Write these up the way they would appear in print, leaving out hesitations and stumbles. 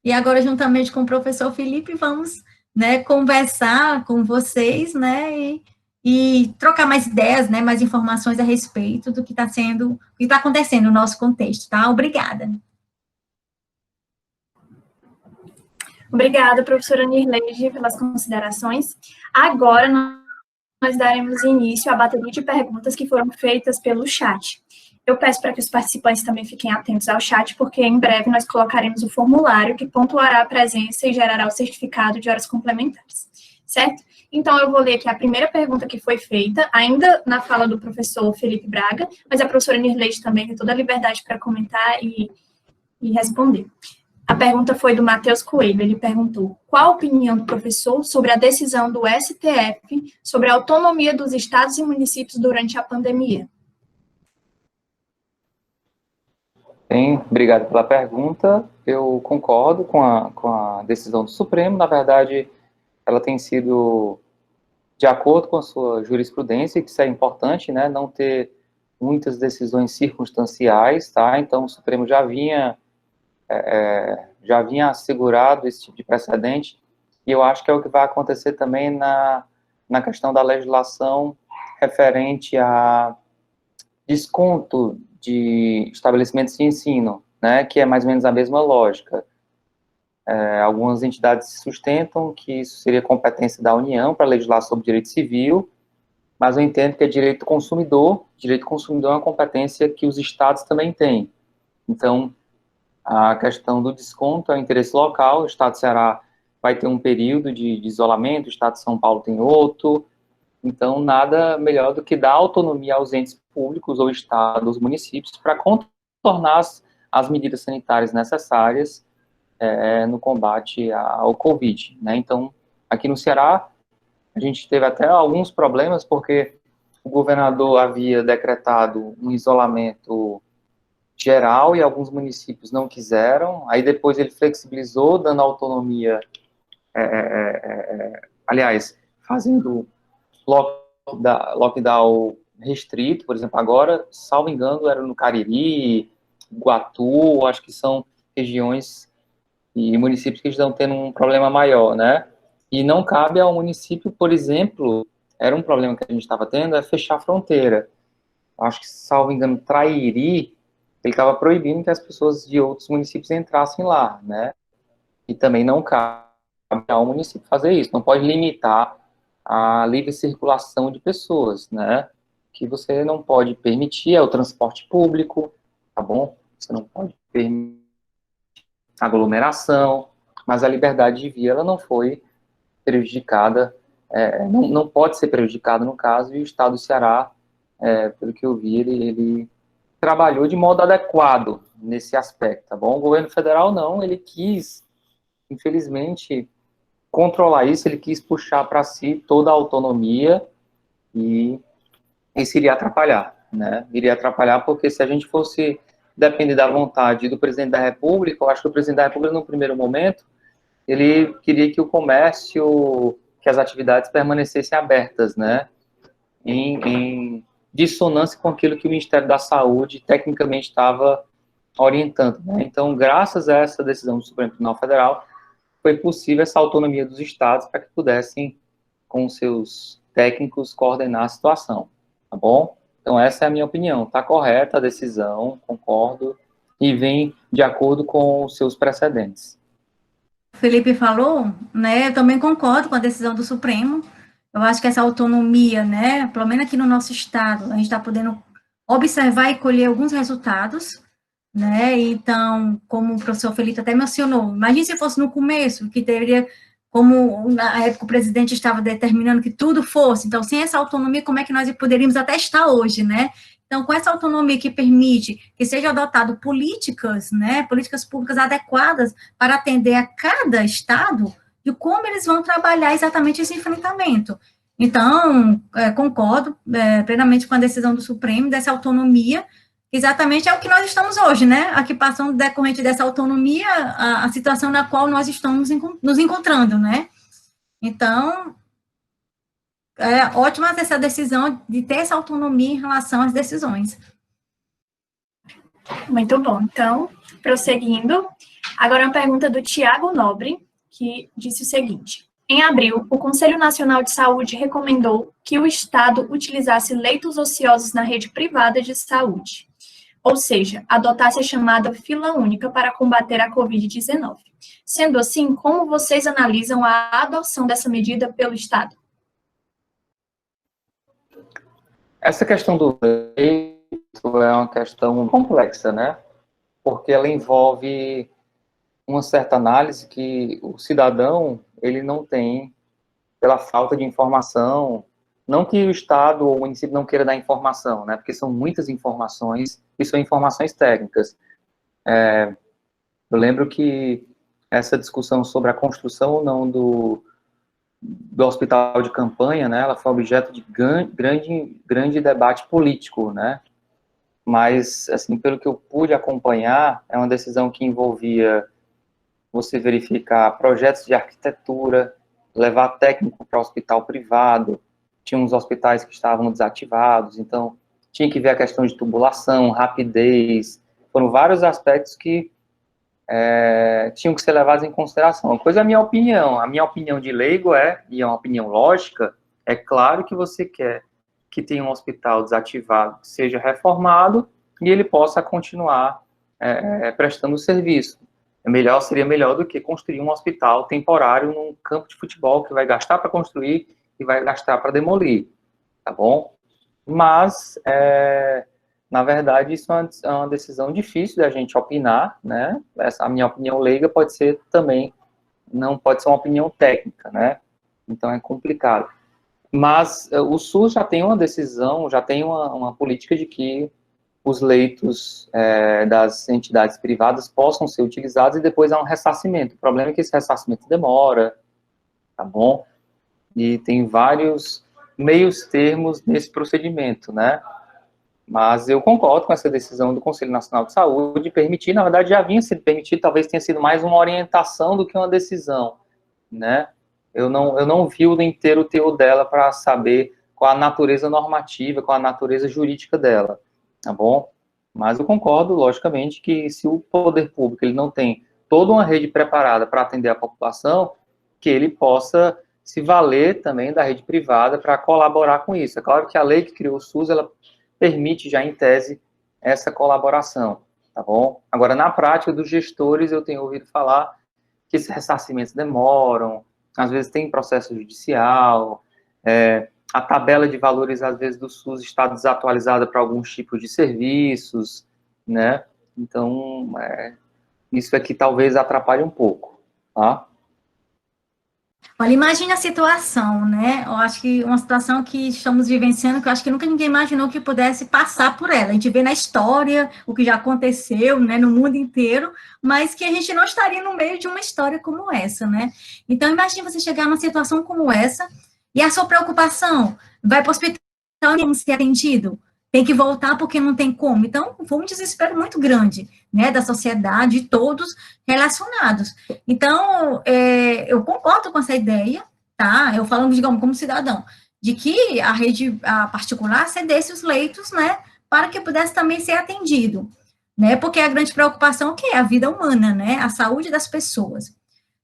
E agora, juntamente com o professor Felipe, vamos, né, conversar com vocês, né, e trocar mais ideias, né, mais informações a respeito do que está sendo, o que está acontecendo no nosso contexto, tá? Obrigada. Obrigada, professora Nirleide, pelas considerações. Agora, nós daremos início à bateria de perguntas que foram feitas pelo chat. Eu peço para que os participantes também fiquem atentos ao chat, porque em breve nós colocaremos o formulário que pontuará a presença e gerará o certificado de horas complementares, certo? Então, eu vou ler aqui a primeira pergunta que foi feita, ainda na fala do professor Felipe Braga, mas a professora Nirleide também tem toda a liberdade para comentar e responder. A pergunta foi do Matheus Coelho, ele perguntou: qual a opinião do professor sobre a decisão do STF sobre a autonomia dos estados e municípios durante a pandemia? Bem, obrigado pela pergunta. Eu concordo com a decisão do Supremo. Na verdade, ela tem sido de acordo com a sua jurisprudência, que isso é importante, né? Não ter muitas decisões circunstanciais, tá? Então, o Supremo já vinha assegurado esse tipo de precedente, e eu acho que é o que vai acontecer também na questão da legislação referente a desconto de estabelecimentos de ensino, né, que é mais ou menos a mesma lógica. Algumas entidades sustentam que isso seria competência da União para legislar sobre direito civil, mas eu entendo que é direito consumidor é uma competência que os estados também têm. Então, a questão do desconto é o interesse local, o estado do Ceará vai ter um período de isolamento, o estado de São Paulo tem outro, então nada melhor do que dar autonomia aos entes públicos ou estados, municípios, para contornar as medidas sanitárias necessárias no combate ao Covid, né? Então, aqui no Ceará, a gente teve até alguns problemas, porque o governador havia decretado um isolamento geral e alguns municípios não quiseram, aí depois ele flexibilizou, dando autonomia, aliás, fazendo lockdown restrito, por exemplo, agora, salvo engano, era no Cariri, Iguatu, acho que são regiões e municípios que estão tendo um problema maior, né? E não cabe ao município, por exemplo, era um problema que a gente estava tendo, é fechar a fronteira. Acho que, salvo engano, Trairi, ele estava proibindo que as pessoas de outros municípios entrassem lá, né? E também não cabe ao município fazer isso, não pode limitar a livre circulação de pessoas, né? Que você não pode permitir é o transporte público, tá bom? Você não pode permitir aglomeração, mas a liberdade de via, ela não foi prejudicada, não pode ser prejudicada no caso, e o Estado do Ceará, pelo que eu vi, ele trabalhou de modo adequado nesse aspecto, tá bom? O governo federal não, ele quis, infelizmente, controlar isso, ele quis puxar para si toda a autonomia e isso iria atrapalhar, né? Iria atrapalhar porque se a gente fosse depender da vontade do presidente da República, eu acho que o presidente da República, no primeiro momento, ele queria que o comércio, que as atividades permanecessem abertas, né? Em dissonância com aquilo que o Ministério da Saúde tecnicamente estava orientando, né? Então, graças a essa decisão do Supremo Tribunal Federal, foi possível essa autonomia dos estados para que pudessem, com seus técnicos, coordenar a situação, tá bom? Então, essa é a minha opinião. Está correta a decisão, concordo, e vem de acordo com os seus precedentes. O Felipe falou, né, eu também concordo com a decisão do Supremo. Eu acho que essa autonomia, né, pelo menos aqui no nosso estado, a gente está podendo observar e colher alguns resultados, né, então, como o professor Felipe até mencionou, imagine se fosse no começo, que teria, como na época o presidente estava determinando que tudo fosse, então, sem essa autonomia, como é que nós poderíamos até estar hoje, né? Então, com essa autonomia que permite que seja adotado políticas, né, políticas públicas adequadas para atender a cada estado, de como eles vão trabalhar exatamente esse enfrentamento. Então, concordo plenamente com a decisão do Supremo, dessa autonomia, exatamente é o que nós estamos hoje, né? Aqui passando decorrente dessa autonomia, a situação na qual nós estamos nos encontrando, né? Então, é ótima essa decisão de ter essa autonomia em relação às decisões. Muito bom. Então, prosseguindo, Agora uma pergunta do Tiago Nobre, que disse o seguinte: em abril, o Conselho Nacional de Saúde recomendou que o Estado utilizasse leitos ociosos na rede privada de saúde, ou seja, adotasse a chamada fila única para combater a Covid-19. Sendo assim, como vocês analisam a adoção dessa medida pelo Estado? Essa questão do leito é uma questão complexa, né? Porque ela envolve uma certa análise que o cidadão, ele não tem pela falta de informação, não que o Estado ou o município não queira dar informação, né? Porque são muitas informações e são informações técnicas. Eu lembro que essa discussão sobre a construção ou não do hospital de campanha, né, ela foi objeto de grande debate político, né, mas, assim, pelo que eu pude acompanhar, é uma decisão que envolvia você verificar projetos de arquitetura, levar técnico para hospital privado, tinha uns hospitais que estavam desativados, então tinha que ver a questão de tubulação, rapidez, foram vários aspectos que tinham que ser levados em consideração. Uma coisa é a minha opinião de leigo e é uma opinião lógica, é claro que você quer que tenha um hospital desativado, que seja reformado e ele possa continuar prestando serviço. Seria melhor do que construir um hospital temporário num campo de futebol que vai gastar para construir e vai gastar para demolir, tá bom? Mas, na verdade, isso é uma decisão difícil da gente opinar, né? A minha opinião leiga pode ser também, não pode ser uma opinião técnica, né? Então é complicado. Mas o SUS já tem uma decisão, já tem uma política de que os leitos das entidades privadas possam ser utilizados e depois há um ressarcimento. O problema é que esse ressarcimento demora, tá bom? E tem vários meios termos nesse procedimento, né? Mas eu concordo com essa decisão do Conselho Nacional de Saúde de permitir, na verdade já havia sido permitido, talvez tenha sido mais uma orientação do que uma decisão, né? Eu não vi o inteiro teor dela para saber qual a natureza normativa, qual a natureza jurídica dela, tá bom? Mas eu concordo, logicamente, que se o poder público ele não tem toda uma rede preparada para atender a população, que ele possa se valer também da rede privada para colaborar com isso. É claro que a lei que criou o SUS, ela permite já, em tese, essa colaboração, tá bom? Agora, na prática dos gestores, eu tenho ouvido falar que esses ressarcimentos demoram, às vezes tem processo judicial, a tabela de valores, às vezes, do SUS está desatualizada para alguns tipos de serviços, né? Então, isso aqui talvez atrapalhe um pouco, tá? Olha, imagine a situação, né? Eu acho que uma situação que estamos vivenciando, que eu acho que nunca ninguém imaginou que pudesse passar por ela. A gente vê na história o que já aconteceu, né, no mundo inteiro, mas que a gente não estaria no meio de uma história como essa, né? Então, imagine você chegar numa situação como essa e a sua preocupação vai para o hospital e não ser atendido. Tem que voltar porque não tem como. Então, foi um desespero muito grande, né, da sociedade, todos relacionados. Então, eu concordo com essa ideia, tá? Eu falando, digamos, como cidadão, de que a rede particular cedesse os leitos, né, para que pudesse também ser atendido, né? Porque a grande preocupação é a vida humana, né? A saúde das pessoas.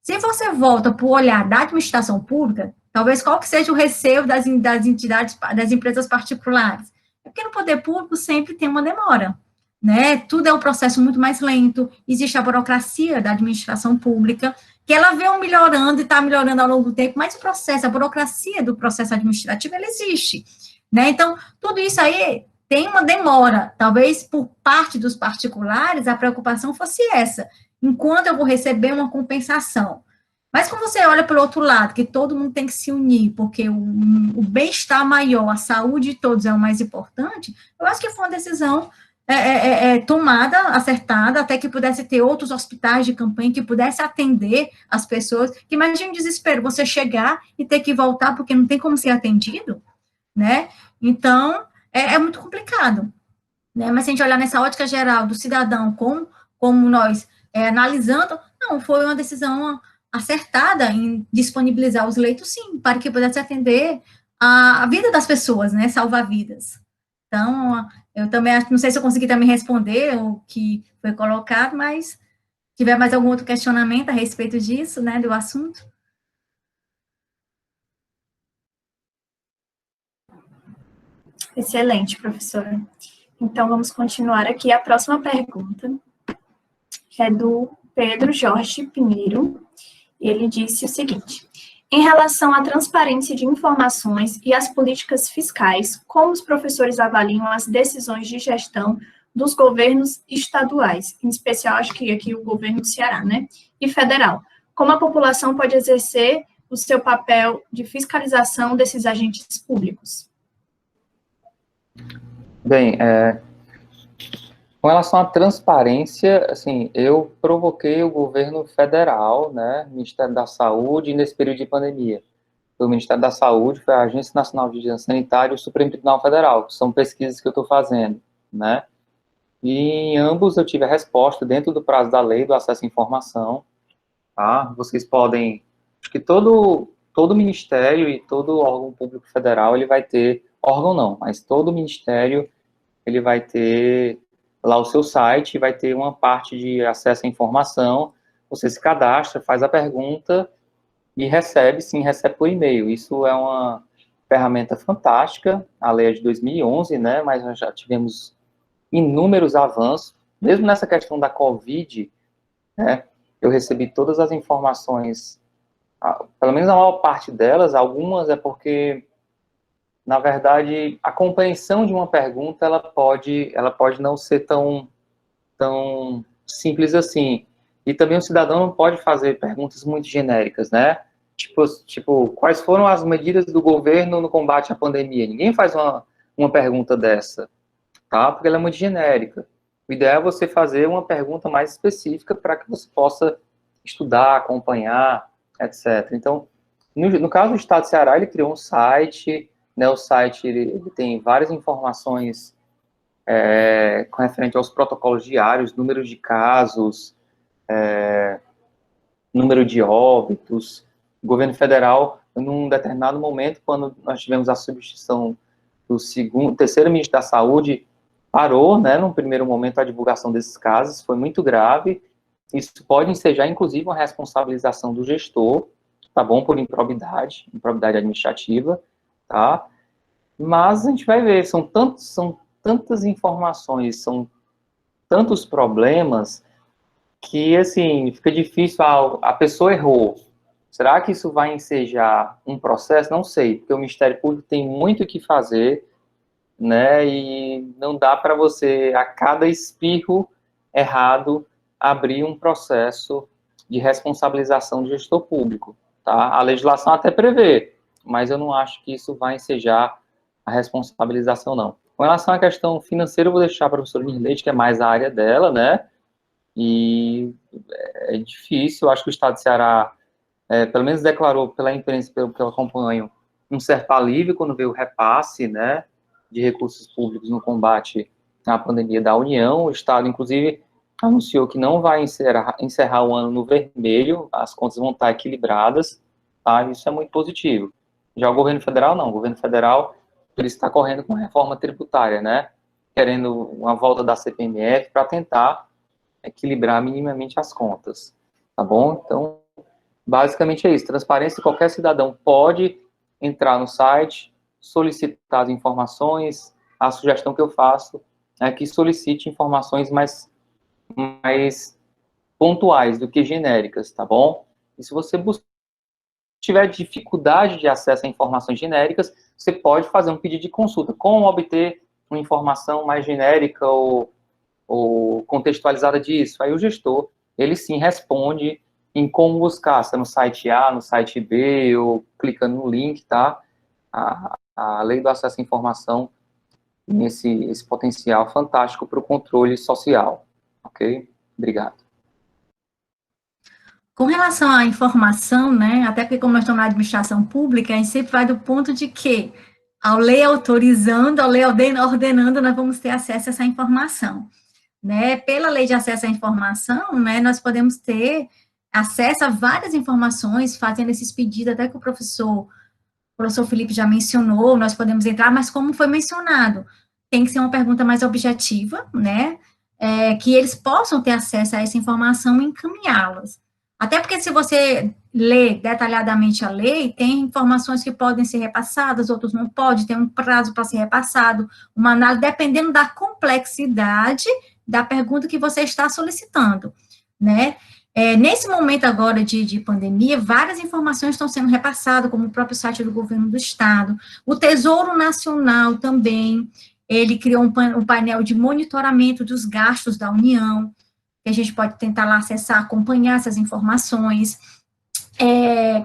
Se você volta para o olhar da administração pública, talvez qual que seja o receio das entidades, das empresas particulares? É porque no poder público sempre tem uma demora, né? Tudo é um processo muito mais lento, existe a burocracia da administração pública, que ela vem melhorando e está melhorando ao longo do tempo, mas o processo, a burocracia do processo administrativo, ela existe, né? Então, tudo isso aí tem uma demora, talvez por parte dos particulares, a preocupação fosse essa, enquanto eu vou receber uma compensação. Mas quando você olha pelo outro lado, que todo mundo tem que se unir, porque o bem-estar maior, a saúde de todos é o mais importante, eu acho que foi uma decisão tomada, acertada, até que pudesse ter outros hospitais de campanha que pudesse atender as pessoas, que imagina o desespero, você chegar e ter que voltar porque não tem como ser atendido, né? Então, é muito complicado, né? Mas se a gente olhar nessa ótica geral do cidadão, como nós analisando, não, foi uma decisão acertada em disponibilizar os leitos, sim, para que pudesse atender a vida das pessoas, né, salvar vidas. Então, eu também não sei se eu consegui também responder o que foi colocado, mas tiver mais algum outro questionamento a respeito disso, né, do assunto? Excelente, professora. Então, vamos continuar aqui. A próxima pergunta é do Pedro Jorge Pinheiro. Ele disse o seguinte: em relação à transparência de informações e às políticas fiscais, como os professores avaliam as decisões de gestão dos governos estaduais, em especial, acho que aqui o governo do Ceará, né, e federal? Como a população pode exercer o seu papel de fiscalização desses agentes públicos? Bem, com relação à transparência, assim, eu provoquei o governo federal, né, Ministério da Saúde, nesse período de pandemia. Foi o Ministério da Saúde, foi a Agência Nacional de Vigilância Sanitária e o Supremo Tribunal Federal, que são pesquisas que eu estou fazendo, né. E em ambos eu tive a resposta dentro do prazo da lei do acesso à informação, tá? Vocês podem, acho que todo ministério e todo órgão público federal, ele vai ter, órgão não, mas todo ministério, ele vai ter lá o seu site, vai ter uma parte de acesso à informação, você se cadastra, faz a pergunta e recebe, sim, recebe por e-mail. Isso é uma ferramenta fantástica, a lei é de 2011, né, mas nós já tivemos inúmeros avanços, mesmo nessa questão da Covid, né, eu recebi todas as informações, pelo menos a maior parte delas, algumas é porque, na verdade, a compreensão de uma pergunta, ela pode não ser tão simples assim. E também o cidadão não pode fazer perguntas muito genéricas, né? Tipo, quais foram as medidas do governo no combate à pandemia? Ninguém faz uma pergunta dessa, tá? Porque ela é muito genérica. O ideal é você fazer uma pergunta mais específica para que você possa estudar, acompanhar, etc. Então, no caso do Estado do Ceará, ele criou um site, né? O site ele tem várias informações com referente aos protocolos diários, números de casos, número de óbitos. O governo federal, num determinado momento, quando nós tivemos a substituição do terceiro ministro da Saúde, parou, né, num primeiro momento, a divulgação desses casos, foi muito grave. Isso pode ensejar, inclusive, uma responsabilização do gestor, tá bom, por improbidade administrativa, tá? Mas a gente vai ver, são tantas informações, são tantos problemas que, assim, fica difícil, a pessoa errou. Será que isso vai ensejar um processo? Não sei, porque o Ministério Público tem muito o que fazer, né, e não dá para você, a cada espirro errado, abrir um processo de responsabilização do gestor público, tá? A legislação até prevê, mas eu não acho que isso vai ensejar a responsabilização, não. Com relação à questão financeira, eu vou deixar para a professora Nirleide, que é mais a área dela, né, e é difícil, eu acho que o Estado de Ceará, pelo menos declarou pela imprensa, pelo que eu acompanho, um certo alívio quando veio o repasse, né, de recursos públicos no combate à pandemia da União. O Estado, inclusive, anunciou que não vai encerrar o ano no vermelho, as contas vão estar equilibradas, tá? Isso é muito positivo. Já o governo federal, não. O governo federal, ele está correndo com reforma tributária, né? Querendo uma volta da CPMF para tentar equilibrar minimamente as contas, tá bom? Então, basicamente é isso. Transparência, qualquer cidadão pode entrar no site, solicitar as informações. A sugestão que eu faço é que solicite informações mais pontuais do que genéricas, tá bom? E se você tiver dificuldade de acesso a informações genéricas, você pode fazer um pedido de consulta. Como obter uma informação mais genérica ou contextualizada disso? Aí o gestor, ele sim responde em como buscar, se é no site A, no site B, ou clicando no link, tá? A lei do acesso à informação tem esse potencial fantástico para o controle social, ok? Obrigado. Com relação à informação, né, até porque como nós estamos na administração pública, a gente sempre vai do ponto de que, a lei autorizando, a lei ordenando, nós vamos ter acesso a essa informação, né? Pela lei de acesso à informação, né, nós podemos ter acesso a várias informações, fazendo esses pedidos, até que o professor Felipe já mencionou, nós podemos entrar, mas como foi mencionado, tem que ser uma pergunta mais objetiva, né? que eles possam ter acesso a essa informação e encaminhá-las. Até porque se você lê detalhadamente a lei, tem informações que podem ser repassadas, outras não podem, tem um prazo para ser repassado, uma análise, dependendo da complexidade da pergunta que você está solicitando, né? Nesse momento agora de pandemia, várias informações estão sendo repassadas, como o próprio site do governo do estado, o Tesouro Nacional também, ele criou um painel de monitoramento dos gastos da União, que a gente pode tentar lá acessar, acompanhar essas informações.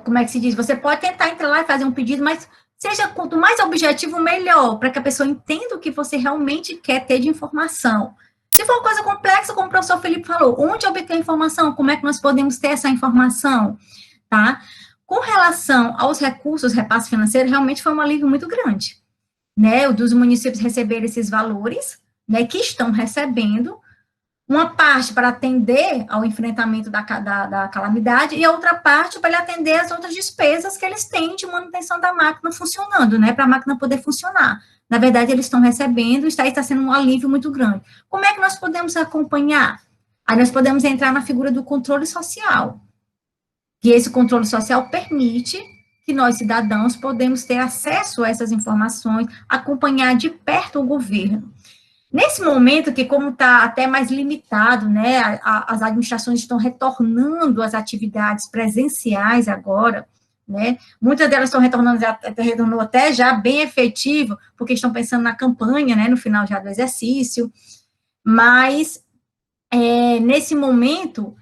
Como é que se diz? Você pode tentar entrar lá e fazer um pedido, mas seja quanto mais objetivo, melhor, para que a pessoa entenda o que você realmente quer ter de informação. Se for uma coisa complexa, como o professor Felipe falou, onde obter a informação? Como é que nós podemos ter essa informação? Tá? Com relação aos recursos, repasse financeiro, realmente foi um alívio muito grande, né? Dos municípios receberem esses valores, né, que estão recebendo, uma parte para atender ao enfrentamento da calamidade e a outra parte para ele atender as outras despesas que eles têm de manutenção da máquina funcionando, né, para a máquina poder funcionar. Na verdade, eles estão recebendo, isso aí está sendo um alívio muito grande. Como é que nós podemos acompanhar? Aí nós podemos entrar na figura do controle social, que esse controle social permite que nós, cidadãos, podemos ter acesso a essas informações, acompanhar de perto o governo. Nesse momento, que como está até mais limitado, né, as administrações estão retornando às atividades presenciais agora, né, muitas delas estão retornou até já bem efetivo, porque estão pensando na campanha, né, no final já do exercício, mas nesse momento,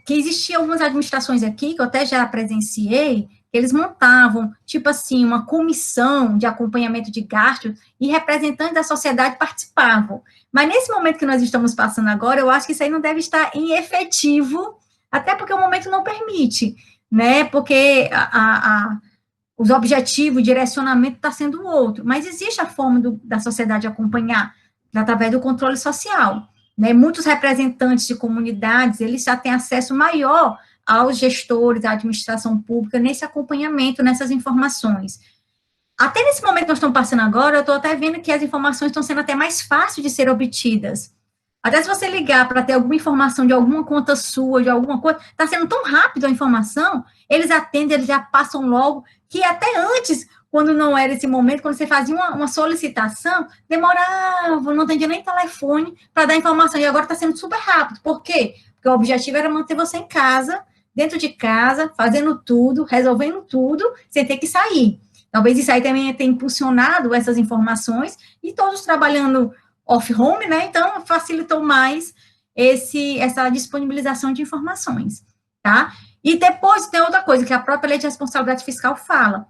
que existiam algumas administrações aqui, que eu até já presenciei, eles montavam, tipo assim, uma comissão de acompanhamento de gastos e representantes da sociedade participavam. Mas nesse momento que nós estamos passando agora, eu acho que isso aí não deve estar em efetivo, até porque o momento não permite, né? Porque os objetivos, o direcionamento está sendo outro. Mas existe a forma da sociedade acompanhar, através do controle social, né? Muitos representantes de comunidades, eles já têm acesso maior aos gestores, à administração pública, nesse acompanhamento, nessas informações. Até nesse momento que nós estamos passando agora, eu estou até vendo que as informações estão sendo até mais fáceis de ser obtidas. Até se você ligar para ter alguma informação de alguma conta sua, de alguma coisa, está sendo tão rápido a informação, eles atendem, eles já passam logo, que até antes, quando não era esse momento, quando você fazia uma solicitação, demorava, não atendia nem telefone para dar informação, e agora está sendo super rápido. Por quê? Porque o objetivo era manter você em casa, dentro de casa, fazendo tudo, resolvendo tudo, sem ter que sair. Talvez isso aí também tenha impulsionado essas informações, e todos trabalhando off-home, né, então facilitou mais essa disponibilização de informações, tá? E depois tem outra coisa, que a própria Lei de Responsabilidade Fiscal fala,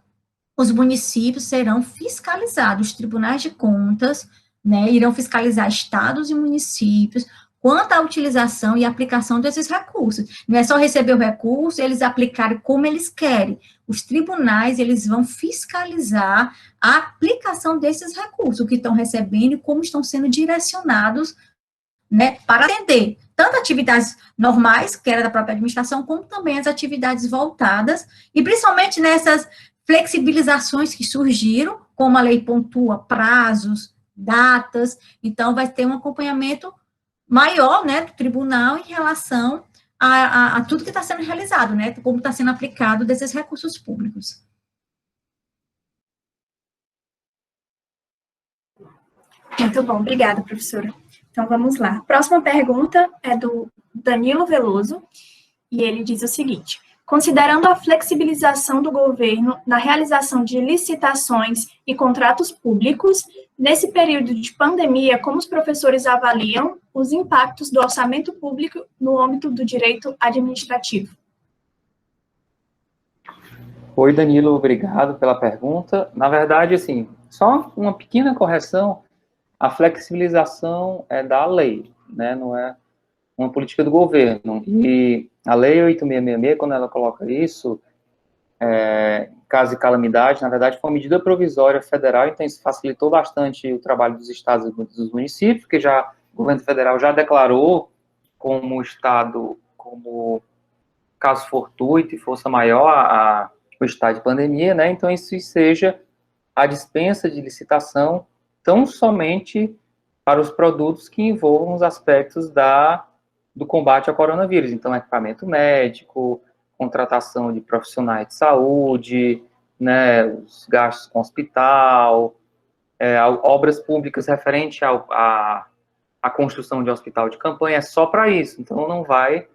os municípios serão fiscalizados, os tribunais de contas, né, irão fiscalizar estados e municípios, quanto à utilização e aplicação desses recursos. Não é só receber o recurso, eles aplicarem como eles querem. Os tribunais, eles vão fiscalizar a aplicação desses recursos, o que estão recebendo e como estão sendo direcionados, né, para atender tanto atividades normais, que era da própria administração, como também as atividades voltadas, e principalmente nessas flexibilizações que surgiram, como a lei pontua prazos, datas, então vai ter um acompanhamento maior, né, do tribunal em relação a tudo que está sendo realizado, né, como está sendo aplicado desses recursos públicos. Muito bom, obrigada, professora. Então, vamos lá. A próxima pergunta é do Danilo Veloso, e ele diz o seguinte: considerando a flexibilização do governo na realização de licitações e contratos públicos, nesse período de pandemia, como os professores avaliam os impactos do orçamento público no âmbito do direito administrativo? Oi, Danilo, obrigado pela pergunta. Na verdade, assim, só uma pequena correção, a flexibilização é da lei, né, não é uma política do governo. E a Lei 8666, quando ela coloca isso, caso de calamidade, na verdade, foi uma medida provisória federal, então isso facilitou bastante o trabalho dos estados e dos municípios, porque já o governo federal já declarou como estado, como caso fortuito e força maior o estado de pandemia, né? Então isso seja a dispensa de licitação tão somente para os produtos que envolvam os aspectos do combate ao coronavírus. Então, equipamento médico, contratação de profissionais de saúde, né, os gastos com hospital, obras públicas referente à construção de hospital de campanha, é só para isso. Então, não vai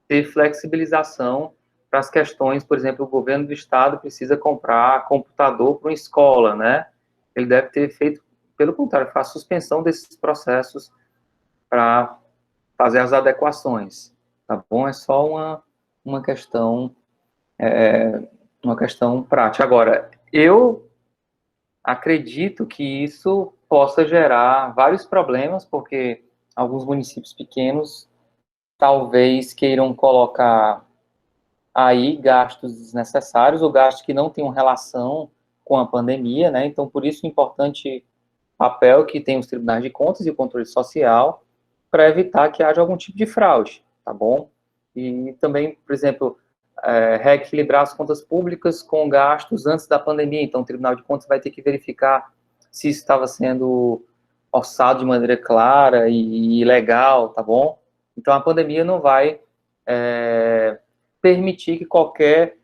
ter flexibilização para as questões, por exemplo, o governo do estado precisa comprar computador para uma escola, né? Ele deve ter feito, pelo contrário, a suspensão desses processos para fazer as adequações, tá bom? É só uma questão prática. Agora, eu acredito que isso possa gerar vários problemas, porque alguns municípios pequenos talvez queiram colocar aí gastos desnecessários ou gastos que não tenham relação com a pandemia, né? Então, por isso, é importante papel que tem os tribunais de contas e o controle social para evitar que haja algum tipo de fraude, tá bom? E também, por exemplo, reequilibrar as contas públicas com gastos antes da pandemia. Então, o Tribunal de Contas vai ter que verificar se isso estava sendo orçado de maneira clara e legal, tá bom? Então, a pandemia não vai permitir que qualquer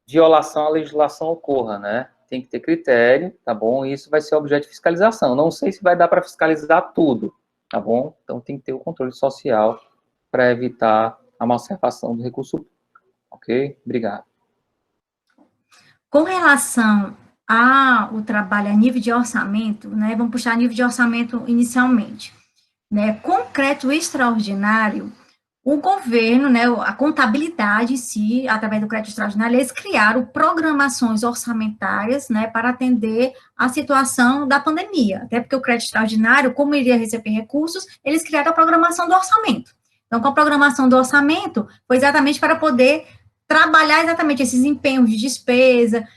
violação à legislação ocorra, né? Tem que ter critério, tá bom? E isso vai ser objeto de fiscalização. Não sei se vai dar para fiscalizar tudo, tá bom? Então, tem que ter o controle social para evitar a malversação do recurso público. Ok? Obrigado. Com relação ao trabalho a nível de orçamento, né, vamos puxar a nível de orçamento inicialmente, né, concreto extraordinário, o governo, né, a contabilidade em si, através do crédito extraordinário, eles criaram programações orçamentárias, né, para atender a situação da pandemia, até porque o crédito extraordinário, como iria receber recursos, eles criaram a programação do orçamento. Então, com a programação do orçamento, foi exatamente para poder trabalhar exatamente esses empenhos de despesa,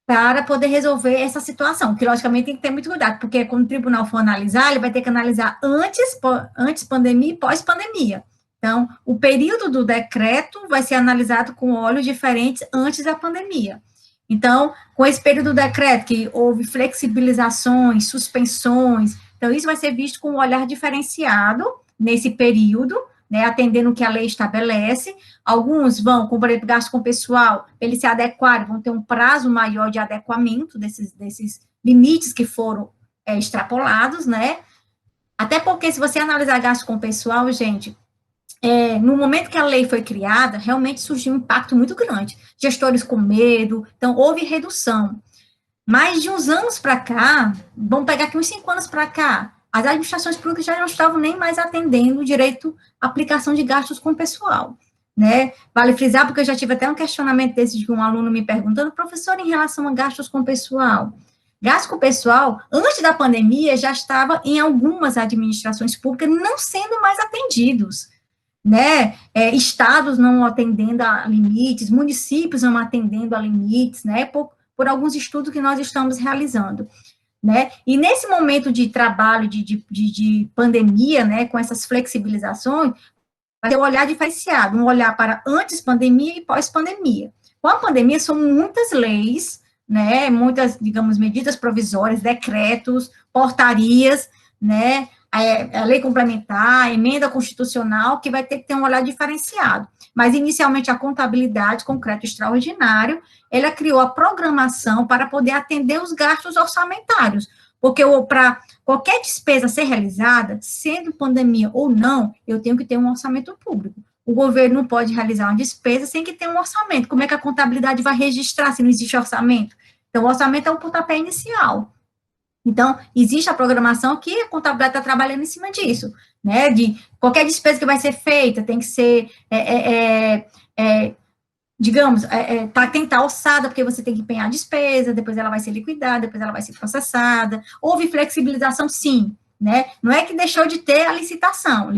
para poder resolver essa situação, que logicamente tem que ter muito cuidado, porque quando o tribunal for analisar, ele vai ter que analisar antes pandemia e pós-pandemia. Então, o período do decreto vai ser analisado com olhos diferentes antes da pandemia. Então, com esse período do decreto, que houve flexibilizações, suspensões, então isso vai ser visto com um olhar diferenciado nesse período, né, atendendo o que a lei estabelece. Alguns vão, como por exemplo, gasto com pessoal, eles se adequarem, vão ter um prazo maior de adequamento desses limites que foram extrapolados, né? Até porque, se você analisar gasto com pessoal, gente, no momento que a lei foi criada, realmente surgiu um impacto muito grande. Gestores com medo, então houve redução. Mas de uns anos para cá, vamos pegar aqui uns 5 anos para cá, as administrações públicas já não estavam nem mais atendendo direito à aplicação de gastos com pessoal, né? Vale frisar, porque eu já tive até um questionamento desse de um aluno me perguntando, professor, em relação a gastos com pessoal. Gasto com pessoal, antes da pandemia, já estava em algumas administrações públicas não sendo mais atendidos, né? Estados não atendendo a limites, municípios não atendendo a limites, né? Por alguns estudos que nós estamos realizando. Né? E nesse momento de trabalho, de pandemia, né, com essas flexibilizações, vai ter um olhar diferenciado, um olhar para antes pandemia e pós-pandemia. Com a pandemia, são muitas leis, né, muitas, digamos, medidas provisórias, decretos, portarias, né, a lei complementar, a emenda constitucional, que vai ter que ter um olhar diferenciado. Mas, inicialmente, a contabilidade, concreto extraordinário, ela criou a programação para poder atender os gastos orçamentários, porque para qualquer despesa ser realizada, sendo pandemia ou não, eu tenho que ter um orçamento público. O governo não pode realizar uma despesa sem que tenha um orçamento. Como é que a contabilidade vai registrar se não existe orçamento? Então, o orçamento é o pontapé inicial. Então, existe a programação que a contabilidade está trabalhando em cima disso, né? De qualquer despesa que vai ser feita tem que ser, digamos, tem que estar alçada, porque você tem que empenhar a despesa, depois ela vai ser liquidada, depois ela vai ser processada. Houve flexibilização, sim, né? Não é que deixou de ter a licitação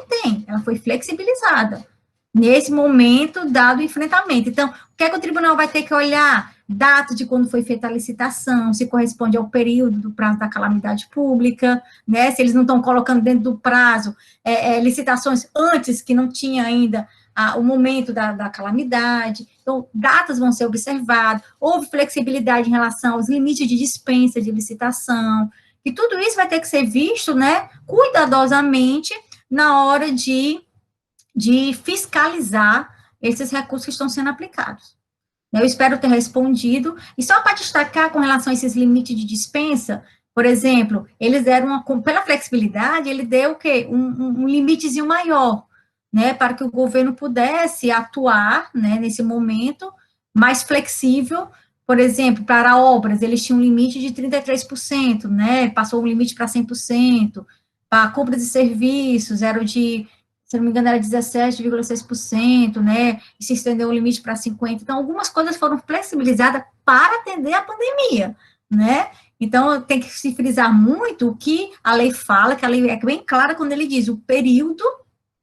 tem, ela foi flexibilizada nesse momento dado o enfrentamento. Então, o que é que o tribunal vai ter que olhar? Data de quando foi feita a licitação, se corresponde ao período do prazo da calamidade pública, né? Se eles não estão colocando dentro do prazo licitações antes que não tinha ainda o momento da calamidade. Então, datas vão ser observadas, houve flexibilidade em relação aos limites de dispensa de licitação. que tudo isso vai ter que ser visto, né, cuidadosamente na hora de fiscalizar esses recursos que estão sendo aplicados. Eu espero ter respondido. E só para destacar com relação a esses limites de dispensa, por exemplo, eles deram pela flexibilidade, ele deu o quê? Um limitezinho maior, né, para que o governo pudesse atuar, né, nesse momento, mais flexível. Por exemplo, para obras, eles tinham um limite de 33%, né, passou o limite para 100%, para compra de serviços, era de, se não me engano, era 17,6%, né, e se estendeu o limite para 50%. Então, algumas coisas foram flexibilizadas para atender a pandemia, né. Então, tem que se frisar muito o que a lei fala, que a lei é bem clara quando ele diz o período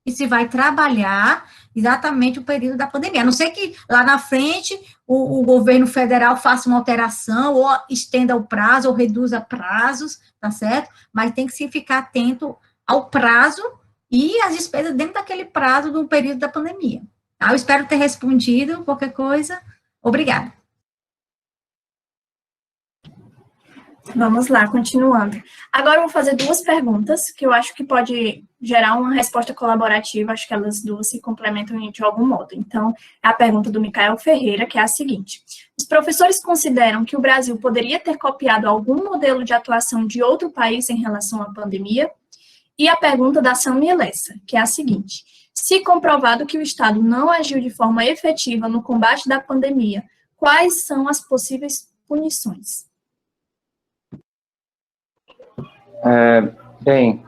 que se vai trabalhar exatamente o período da pandemia. A não ser que lá na frente o governo federal faça uma alteração, ou estenda o prazo, ou reduza prazos, tá certo? Mas tem que se ficar atento ao prazo e as despesas dentro daquele prazo do período da pandemia. Tá? Eu espero ter respondido qualquer coisa. Obrigada. Vamos lá, continuando. Agora eu vou fazer duas perguntas que eu acho que pode gerar uma resposta colaborativa, acho que elas duas se complementam de algum modo. Então, é a pergunta do Micael Ferreira, que é a seguinte: os professores consideram que o Brasil poderia ter copiado algum modelo de atuação de outro país em relação à pandemia? E a pergunta da Samia Lessa, que é a seguinte: se comprovado que o Estado não agiu de forma efetiva no combate da pandemia, quais são as possíveis punições? Bem, em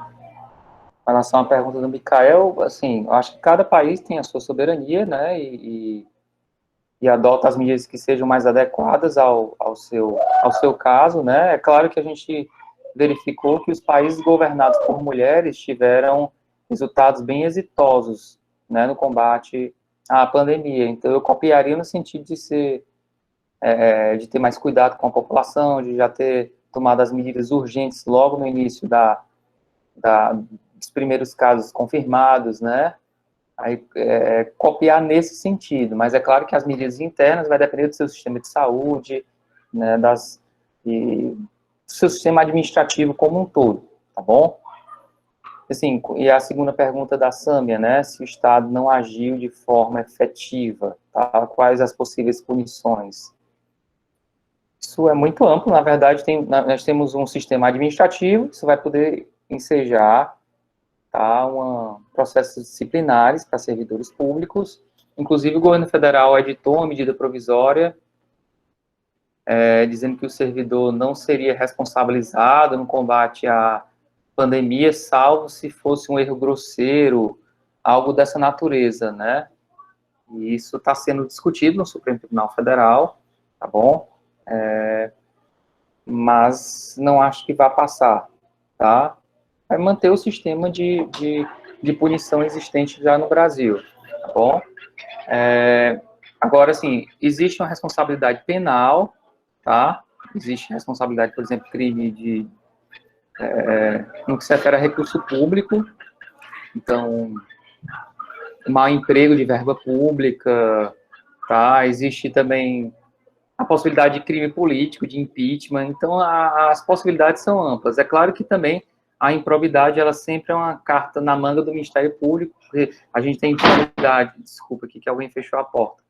relação à pergunta do Micael, assim, eu acho que cada país tem a sua soberania, né, e adota as medidas que sejam mais adequadas ao seu caso, né. É claro que a gente verificou que os países governados por mulheres tiveram resultados bem exitosos, né, no combate à pandemia. Então, eu copiaria no sentido de de ter mais cuidado com a população, de já ter tomado as medidas urgentes logo no início dos primeiros casos confirmados, né? Aí, copiar nesse sentido, mas é claro que as medidas internas vai depender do seu sistema de saúde, né, do seu sistema administrativo como um todo, tá bom? Assim, e a segunda pergunta da Sâmia, né, se o Estado não agiu de forma efetiva, tá? Quais as possíveis punições? Isso é muito amplo, na verdade, nós temos um sistema administrativo, isso vai poder ensejar, tá, processos disciplinares para servidores públicos. Inclusive, o governo federal editou uma medida provisória dizendo que o servidor não seria responsabilizado no combate à pandemia, salvo se fosse um erro grosseiro, algo dessa natureza, né? E isso está sendo discutido no Supremo Tribunal Federal, tá bom? Mas não acho que vai passar, tá? Vai manter o sistema de punição existente já no Brasil, tá bom? Agora, assim, existe uma responsabilidade penal, tá? Existe responsabilidade, por exemplo, crime no que se refere a recurso público, então, mau emprego de verba pública, tá? Existe também a possibilidade de crime político, de impeachment, então as possibilidades são amplas. É claro que também a improbidade, ela sempre é uma carta na manga do Ministério Público, porque a gente tem improbidade, desculpa aqui que alguém fechou a porta.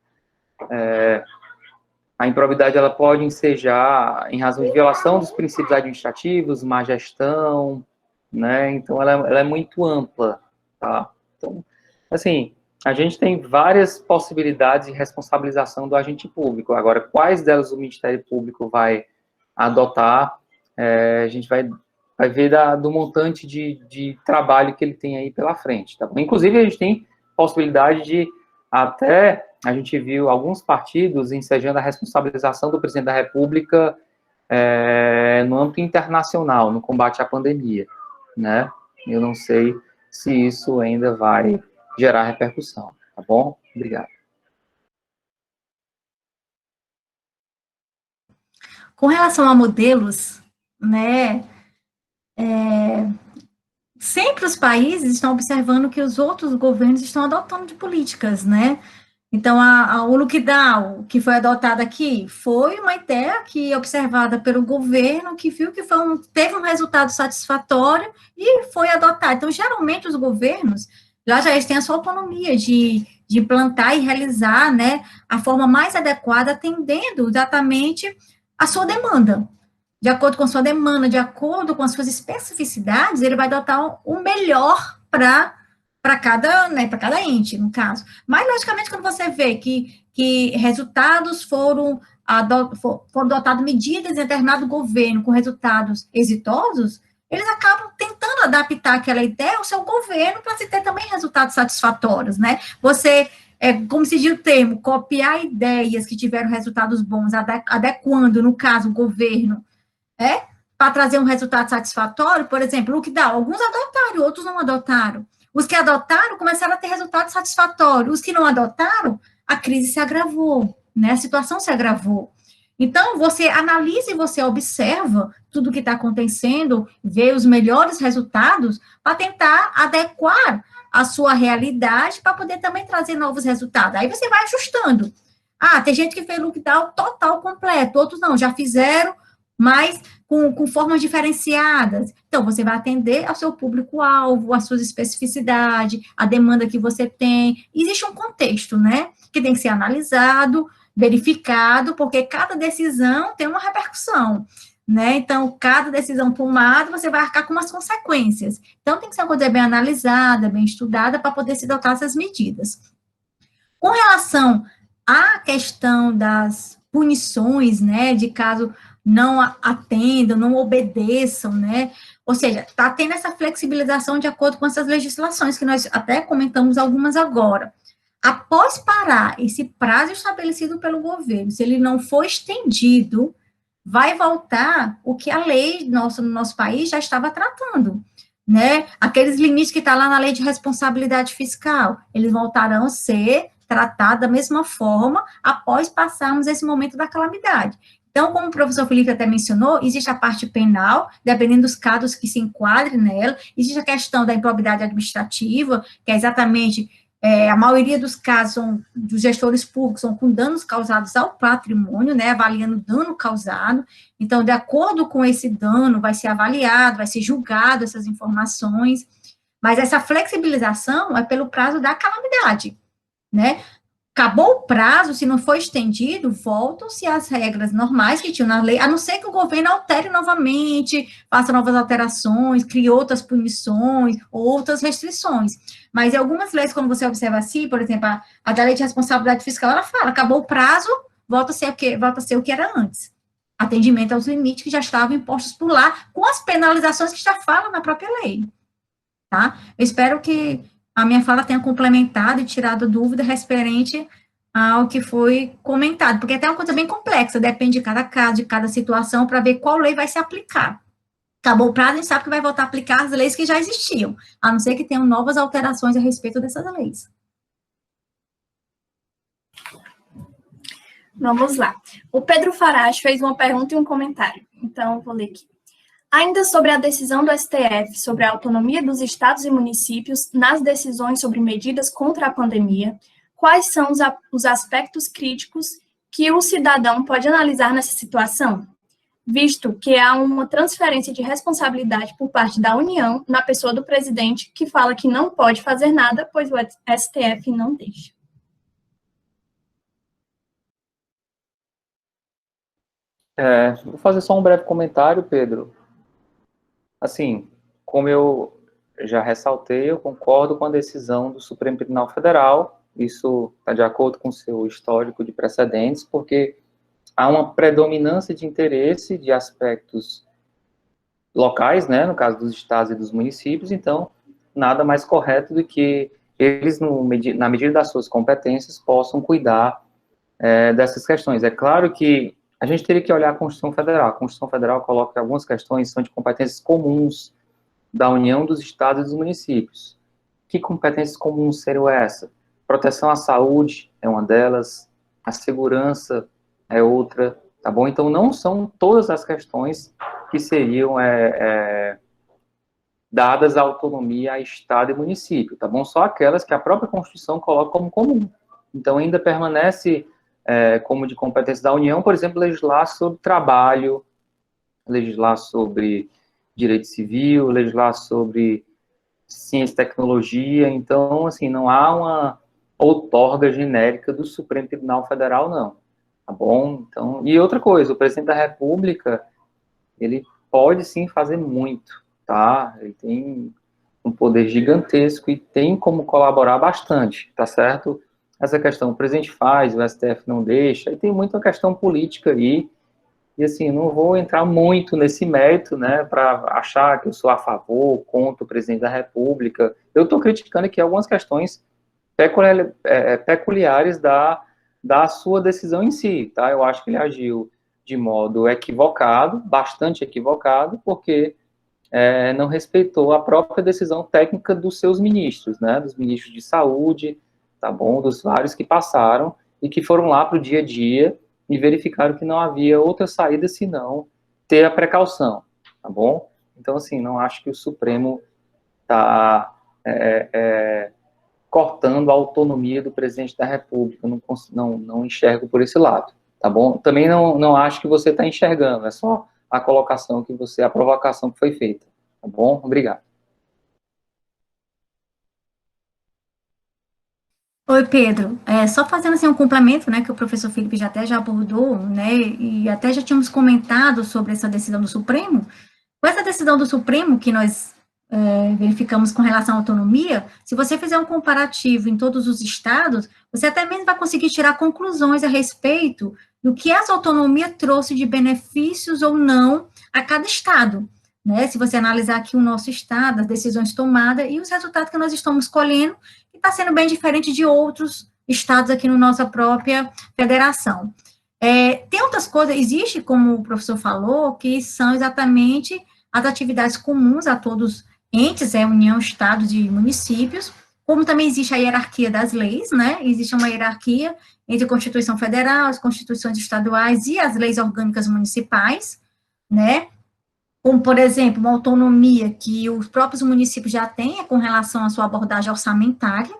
A improbidade, ela pode ensejar em razão de violação dos princípios administrativos, má gestão, né, então ela é muito ampla, tá? Então, assim, a gente tem várias possibilidades de responsabilização do agente público. Agora, quais delas o Ministério Público vai adotar, a gente vai ver do montante de trabalho que ele tem aí pela frente, tá bom? Inclusive, a gente tem possibilidade de até, a gente viu alguns partidos ensejando a responsabilização do presidente da República no âmbito internacional, no combate à pandemia, né? Eu não sei se isso ainda vai gerar repercussão, tá bom? Obrigado. Com relação a modelos, né, sempre os países estão observando que os outros governos estão adotando de políticas, né, Então, o lockdown que foi adotado aqui foi uma ideia que observada pelo governo, que viu que teve um resultado satisfatório e foi adotado. Então, geralmente, os governos, lá já eles têm a sua autonomia de implantar e realizar, né, a forma mais adequada, atendendo exatamente a sua demanda. De acordo com a sua demanda, de acordo com as suas especificidades, ele vai adotar o melhor para cada, né, para cada ente, no caso. Mas, logicamente, quando você vê que resultados foram adotadas medidas em determinado governo com resultados exitosos, eles acabam tentando adaptar aquela ideia ao seu governo para se ter também resultados satisfatórios, né? Você, como se diz o termo, copiar ideias que tiveram resultados bons, adequando, no caso, o governo, para trazer um resultado satisfatório. Por exemplo, o que dá, alguns adotaram, outros não adotaram. Os que adotaram começaram a ter resultado satisfatório. Os que não adotaram, a crise se agravou, né? A situação se agravou. Então, você analisa e você observa tudo o que está acontecendo, vê os melhores resultados para tentar adequar a sua realidade para poder também trazer novos resultados. Aí você vai ajustando. Ah, tem gente que fez lockdown total completo, outros não, já fizeram, mas com formas diferenciadas. Então, você vai atender ao seu público-alvo, às suas especificidades, a demanda que você tem. Existe um contexto, né, que tem que ser analisado, verificado, porque cada decisão tem uma repercussão, né? Então, cada decisão tomada, você vai arcar com umas consequências. Então, tem que ser uma coisa bem analisada, bem estudada, para poder se adotar essas medidas. Com relação à questão das punições, né, de caso não atendam, não obedeçam, né, ou seja, está tendo essa flexibilização de acordo com essas legislações, que nós até comentamos algumas agora. Após parar esse prazo estabelecido pelo governo, se ele não for estendido, vai voltar o que a lei no nosso país já estava tratando, né? Aqueles limites que está lá na lei de responsabilidade fiscal, eles voltarão a ser tratados da mesma forma após passarmos esse momento da calamidade. Então, como o professor Felipe até mencionou, existe a parte penal, dependendo dos casos que se enquadrem nela, existe a questão da improbidade administrativa, que é exatamente a maioria dos casos dos gestores públicos são com danos causados ao patrimônio, né, avaliando o dano causado. Então, de acordo com esse dano, vai ser avaliado, vai ser julgado essas informações, mas essa flexibilização é pelo prazo da calamidade, né? Acabou o prazo, se não for estendido, voltam-se as regras normais que tinham na lei, a não ser que o governo altere novamente, faça novas alterações, crie outras punições, outras restrições. Mas em algumas leis, quando você observa assim, por exemplo, a da lei de responsabilidade fiscal, ela fala, acabou o prazo, volta a ser o que era antes. Atendimento aos limites que já estavam impostos por lá, com as penalizações que já falam na própria lei. Tá? Eu espero que a minha fala tenha complementado e tirado dúvida referente ao que foi comentado, porque até é uma coisa bem complexa, depende de cada caso, de cada situação, para ver qual lei vai se aplicar. Acabou o prazo, a gente sabe que vai voltar a aplicar as leis que já existiam, a não ser que tenham novas alterações a respeito dessas leis. Vamos lá. O Pedro Farage fez uma pergunta e um comentário, então vou ler aqui. Ainda sobre a decisão do STF sobre a autonomia dos estados e municípios nas decisões sobre medidas contra a pandemia, quais são os aspectos críticos que o cidadão pode analisar nessa situação? Visto que há uma transferência de responsabilidade por parte da União na pessoa do presidente, que fala que não pode fazer nada, pois o STF não deixa. Vou fazer só um breve comentário, Pedro. Assim, como eu já ressaltei, eu concordo com a decisão do Supremo Tribunal Federal. Isso está de acordo com o seu histórico de precedentes, porque há uma predominância de interesse de aspectos locais, né, no caso dos estados e dos municípios, então, nada mais correto do que eles, na medida das suas competências, possam cuidar dessas questões. É claro que a gente teria que olhar a Constituição Federal. A Constituição Federal coloca que algumas questões são de competências comuns da União, dos estados e dos municípios. Que competências comuns seriam essas? Proteção à saúde é uma delas, a segurança é outra, tá bom? Então, não são todas as questões que seriam dadas à autonomia a estado e município, tá bom? Só aquelas que a própria Constituição coloca como comum, Então, ainda permanece como de competência da União, por exemplo, legislar sobre trabalho, legislar sobre direito civil, legislar sobre ciência e tecnologia. Então, assim, não há uma outorga genérica do Supremo Tribunal Federal, não. Tá bom? Então, e outra coisa, o presidente da República, ele pode sim fazer muito, tá? Ele tem um poder gigantesco e tem como colaborar bastante, tá certo? Essa questão, o presidente faz, o STF não deixa, e tem muita questão política aí, e assim, não vou entrar muito nesse mérito, né, para achar que eu sou a favor, contra o presidente da República. Eu estou criticando aqui algumas questões peculiares da sua decisão em si, tá? Eu acho que ele agiu de modo equivocado, bastante equivocado, porque não respeitou a própria decisão técnica dos seus ministros, né, dos ministros de saúde, tá bom, dos vários que passaram e que foram lá para o dia a dia e verificaram que não havia outra saída senão ter a precaução, tá bom? Então, assim, não acho que o Supremo está cortando a autonomia do presidente da República, não enxergo por esse lado, tá bom? Também não acho que você está enxergando, é só a colocação a provocação que foi feita, tá bom? Obrigado. Oi, Pedro. Só fazendo assim um complemento, né, que o professor Felipe já abordou, né, e até já tínhamos comentado sobre essa decisão do Supremo. Com essa decisão do Supremo que nós verificamos com relação à autonomia, se você fizer um comparativo em todos os estados, você até mesmo vai conseguir tirar conclusões a respeito do que essa autonomia trouxe de benefícios ou não a cada estado, né? Se você analisar aqui o nosso estado, as decisões tomadas e os resultados que nós estamos colhendo, que está sendo bem diferente de outros estados aqui na nossa própria federação. Tem outras coisas, existe, como o professor falou, que são exatamente as atividades comuns a todos entes, União, estados e municípios, como também existe a hierarquia das leis, né? Existe uma hierarquia entre a Constituição Federal, as constituições estaduais e as leis orgânicas municipais, né? Como, por exemplo, uma autonomia que os próprios municípios já têm com relação à sua abordagem orçamentária,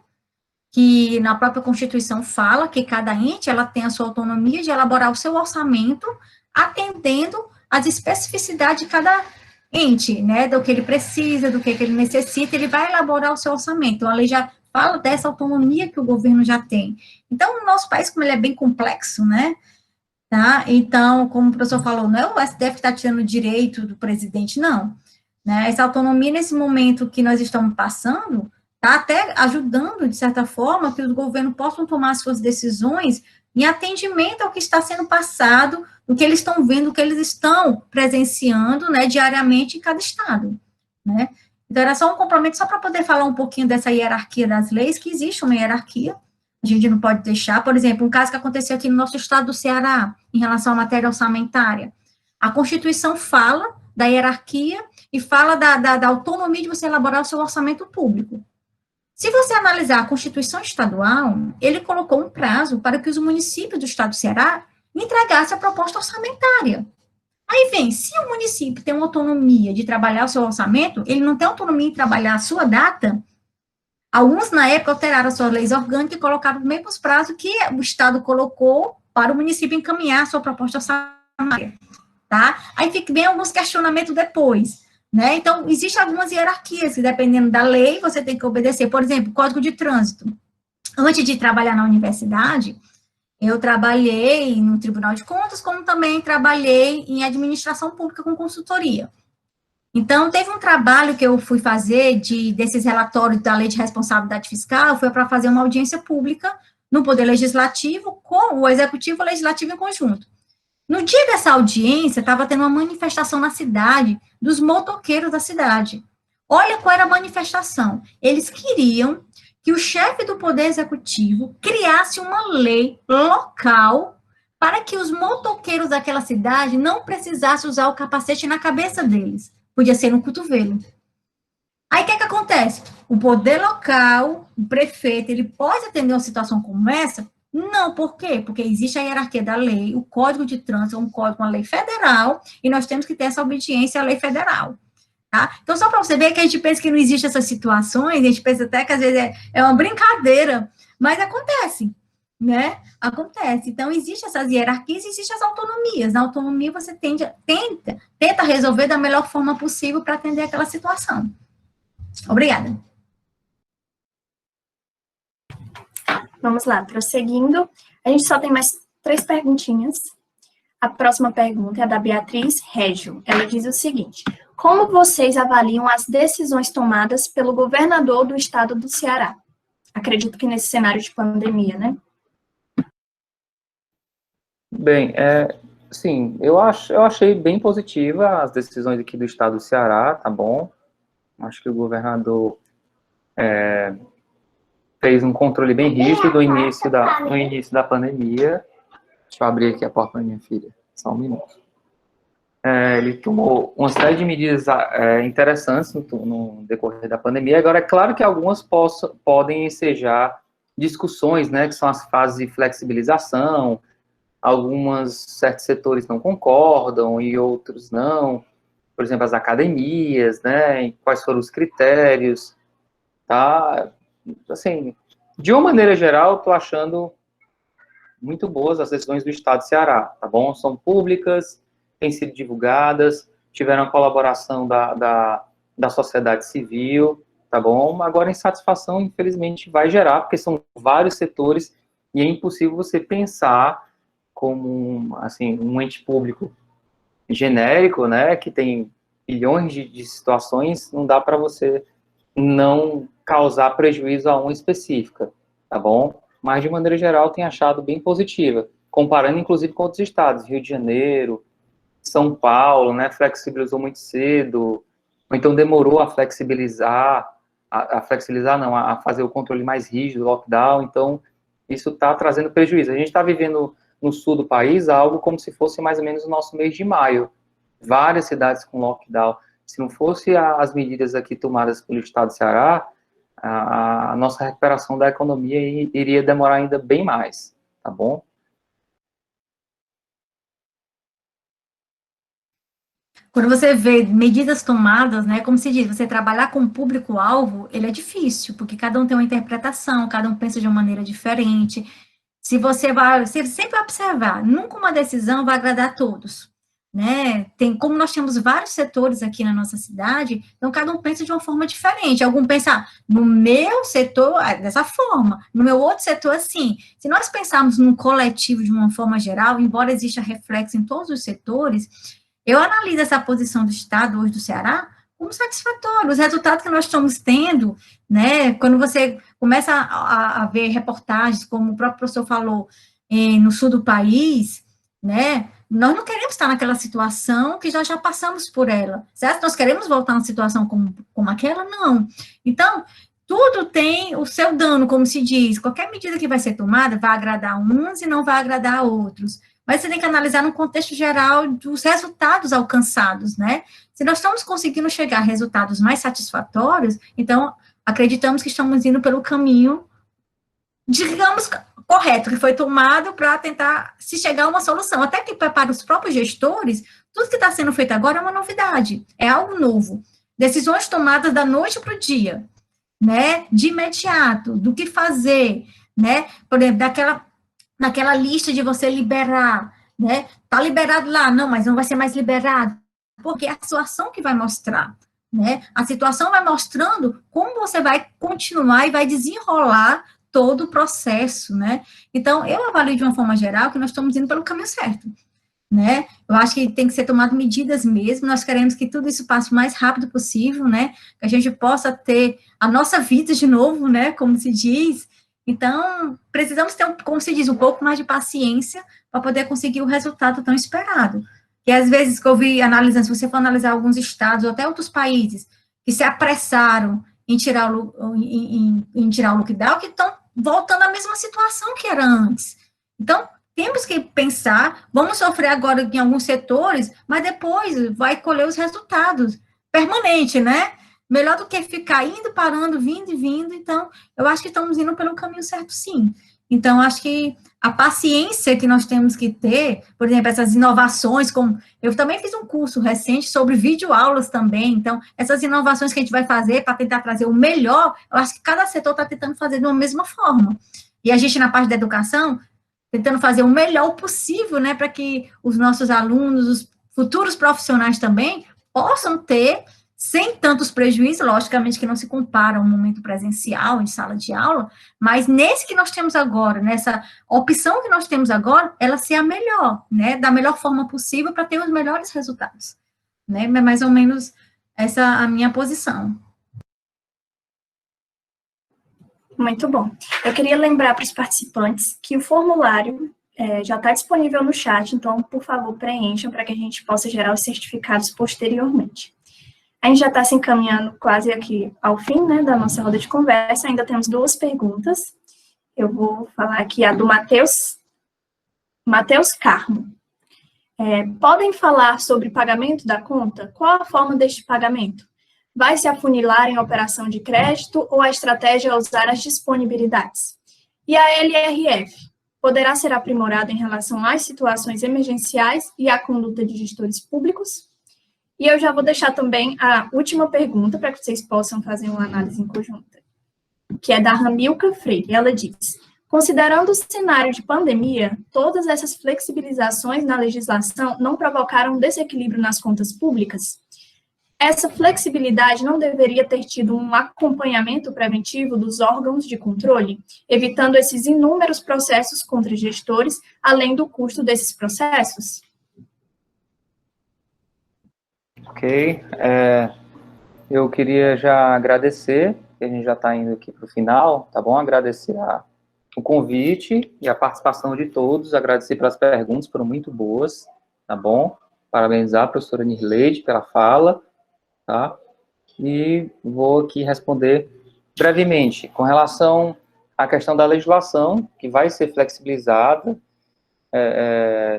que na própria Constituição fala que cada ente ela tem a sua autonomia de elaborar o seu orçamento, atendendo às especificidades de cada ente, né, do que ele precisa, do que ele necessita, ele vai elaborar o seu orçamento. Então, a lei já fala dessa autonomia que o governo já tem. Então, o nosso país, como ele é bem complexo, né, tá? Então, como o professor falou, não é o STF que está tirando o direito do presidente, não. Né? Essa autonomia, nesse momento que nós estamos passando, está até ajudando, de certa forma, que os governos possam tomar suas decisões em atendimento ao que está sendo passado, o que eles estão vendo, o que eles estão presenciando, né, diariamente em cada estado, né? Então, era só um complemento, só para poder falar um pouquinho dessa hierarquia das leis, que existe uma hierarquia, a gente não pode deixar. Por exemplo, um caso que aconteceu aqui no nosso estado do Ceará, em relação à matéria orçamentária. A Constituição fala da hierarquia e fala da autonomia de você elaborar o seu orçamento público. Se você analisar a Constituição estadual, ele colocou um prazo para que os municípios do estado do Ceará entregassem a proposta orçamentária. Aí vem, se o município tem uma autonomia de trabalhar o seu orçamento, ele não tem autonomia de trabalhar a sua data. Alguns, na época, alteraram as suas leis orgânicas e colocaram os mesmos prazos que o estado colocou para o município encaminhar a sua proposta orçamentária, tá? Aí vem alguns questionamentos depois. Né? Então, existem algumas hierarquias, que dependendo da lei, você tem que obedecer. Por exemplo, Código de Trânsito. Antes de trabalhar na universidade, eu trabalhei no Tribunal de Contas, como também trabalhei em administração pública com consultoria. Então, teve um trabalho que eu fui fazer desses relatórios da Lei de Responsabilidade Fiscal, foi para fazer uma audiência pública no Poder Legislativo, com o Executivo e o Legislativo em conjunto. No dia dessa audiência, estava tendo uma manifestação na cidade dos motoqueiros da cidade. Olha qual era a manifestação. Eles queriam que o chefe do Poder Executivo criasse uma lei local para que os motoqueiros daquela cidade não precisassem usar o capacete na cabeça deles. Podia ser no cotovelo. Aí, o que acontece? O poder local, o prefeito, ele pode atender uma situação como essa? Não, por quê? Porque existe a hierarquia da lei, o Código de Trânsito é um código, uma lei federal, e nós temos que ter essa obediência à lei federal, tá? Então, só para você ver que a gente pensa que não existe essas situações, a gente pensa até que às vezes é uma brincadeira, mas acontece, né? Acontece. Então, existem essas hierarquias, existem as autonomias. Na autonomia, você tenta resolver da melhor forma possível para atender aquela situação. Obrigada. Vamos lá, prosseguindo. A gente só tem mais 3 perguntinhas. A próxima pergunta é a da Beatriz Régio. Ela diz o seguinte: como vocês avaliam as decisões tomadas pelo governador do estado do Ceará? Acredito que nesse cenário de pandemia, né? Bem, sim, eu achei bem positiva as decisões aqui do estado do Ceará, tá bom? Acho que o governador fez um controle bem rígido no início da pandemia. Deixa eu abrir aqui a porta para minha filha, só um minuto. Ele tomou uma série de medidas interessantes no decorrer da pandemia. Agora, é claro que algumas podem ensejar discussões, né, que são as fases de flexibilização. Certos setores não concordam e outros não. Por exemplo, as academias, né, quais foram os critérios, tá? Assim, de uma maneira geral, estou achando muito boas as decisões do Estado do Ceará, tá bom? São públicas, têm sido divulgadas, tiveram a colaboração da sociedade civil, tá bom? Agora, insatisfação, infelizmente, vai gerar, porque são vários setores e é impossível você pensar como, assim, um ente público genérico, né, que tem bilhões de situações, não dá para você não causar prejuízo a uma específica, tá bom? Mas, de maneira geral, tenho achado bem positiva, comparando, inclusive, com outros estados, Rio de Janeiro, São Paulo, né, flexibilizou muito cedo, ou então demorou a flexibilizar, a fazer o controle mais rígido, lockdown, então, isso está trazendo prejuízo. A gente está vivendo no sul do país algo como se fosse mais ou menos o nosso mês de maio, várias cidades com lockdown. Se não fosse as medidas aqui tomadas pelo estado do Ceará, a nossa recuperação da economia iria demorar ainda bem mais, tá bom? Quando você vê medidas tomadas, né, como se diz, você trabalhar com o público-alvo, ele é difícil, porque cada um tem uma interpretação, cada um pensa de uma maneira diferente. Você sempre vai observar, nunca uma decisão vai agradar a todos, né? Como nós temos vários setores aqui na nossa cidade, então cada um pensa de uma forma diferente. Algum pensa, no meu setor, dessa forma, no meu outro setor, assim. Se nós pensarmos num coletivo de uma forma geral, embora exista reflexo em todos os setores, eu analiso essa posição do Estado, hoje do Ceará, como satisfatório. Os resultados que nós estamos tendo, né, quando você começa a ver reportagens, como o próprio professor falou, no sul do país, né, nós não queremos estar naquela situação que já passamos por ela, certo? Nós queremos voltar a uma situação como aquela? Não. Então, tudo tem o seu dano, como se diz. Qualquer medida que vai ser tomada vai agradar uns e não vai agradar outros. Mas você tem que analisar no contexto geral dos resultados alcançados, né? Se nós estamos conseguindo chegar a resultados mais satisfatórios, então acreditamos que estamos indo pelo caminho, digamos, correto, que foi tomado para tentar se chegar a uma solução. Até que para os próprios gestores, tudo que está sendo feito agora é uma novidade, é algo novo. Decisões tomadas da noite para o dia, né? De imediato, do que fazer, né? Por exemplo, naquela lista de você liberar, né? Tá liberado lá, não, mas não vai ser mais liberado, porque é a situação que vai mostrar, né? A situação vai mostrando como você vai continuar e vai desenrolar todo o processo, né? Então, eu avalio de uma forma geral que nós estamos indo pelo caminho certo, né? Eu acho que tem que ser tomado medidas mesmo, nós queremos que tudo isso passe o mais rápido possível, né? Que a gente possa ter a nossa vida de novo, né? Como se diz. Então, precisamos ter, como se diz, um pouco mais de paciência para poder conseguir o resultado tão esperado. Que às vezes que eu vi analisando, se você for analisar alguns estados ou até outros países que se apressaram em tirar o lockdown, que estão voltando à mesma situação que era antes. Então, temos que pensar, vamos sofrer agora em alguns setores, mas depois vai colher os resultados. Permanente, né? Melhor do que ficar indo, parando, vindo e vindo. Então, eu acho que estamos indo pelo caminho certo, sim. Então, acho que a paciência que nós temos que ter, por exemplo, essas inovações, como eu também fiz um curso recente sobre videoaulas também, então, essas inovações que a gente vai fazer para tentar trazer o melhor, eu acho que cada setor está tentando fazer de uma mesma forma. E a gente, na parte da educação, tentando fazer o melhor possível, né, para que os nossos alunos, os futuros profissionais também, possam ter, sem tantos prejuízos, logicamente que não se compara ao momento presencial, em sala de aula, mas nesse que nós temos agora, nessa opção que nós temos agora, ela ser a melhor, né, da melhor forma possível para ter os melhores resultados, né, é mais ou menos essa a minha posição. Muito bom. Eu queria lembrar para os participantes que o formulário já está disponível no chat, então, por favor, preencham para que a gente possa gerar os certificados posteriormente. A gente já está se encaminhando quase aqui ao fim, né, da nossa roda de conversa, ainda temos 2 perguntas. Eu vou falar aqui a do Matheus Carmo. Podem falar sobre pagamento da conta? Qual a forma deste pagamento? Vai se afunilar em operação de crédito ou a estratégia é usar as disponibilidades? E a LRF poderá ser aprimorada em relação às situações emergenciais e à conduta de gestores públicos? E eu já vou deixar também a última pergunta para que vocês possam fazer uma análise em conjunta, que é da Ramilca Freire. Ela diz: considerando o cenário de pandemia, todas essas flexibilizações na legislação não provocaram desequilíbrio nas contas públicas? Essa flexibilidade não deveria ter tido um acompanhamento preventivo dos órgãos de controle, evitando esses inúmeros processos contra gestores, além do custo desses processos? Ok. Eu queria já agradecer, que a gente já está indo aqui para o final, tá bom? Agradecer o convite e a participação de todos, agradecer pelas perguntas, foram muito boas, tá bom? Parabenizar a professora Nirleide pela fala, tá? E vou aqui responder brevemente, com relação à questão da legislação, que vai ser flexibilizada,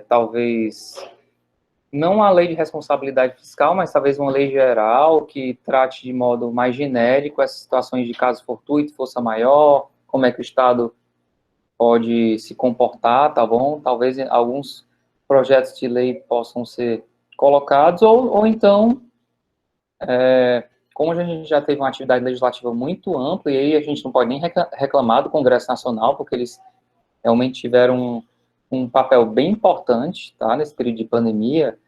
talvez não a lei de responsabilidade fiscal, mas talvez uma lei geral que trate de modo mais genérico essas situações de caso fortuito, força maior, como é que o Estado pode se comportar, tá bom? Talvez alguns projetos de lei possam ser colocados, ou então, como a gente já teve uma atividade legislativa muito ampla, e aí a gente não pode nem reclamar do Congresso Nacional, porque eles realmente tiveram um papel bem importante, tá, nesse período de pandemia.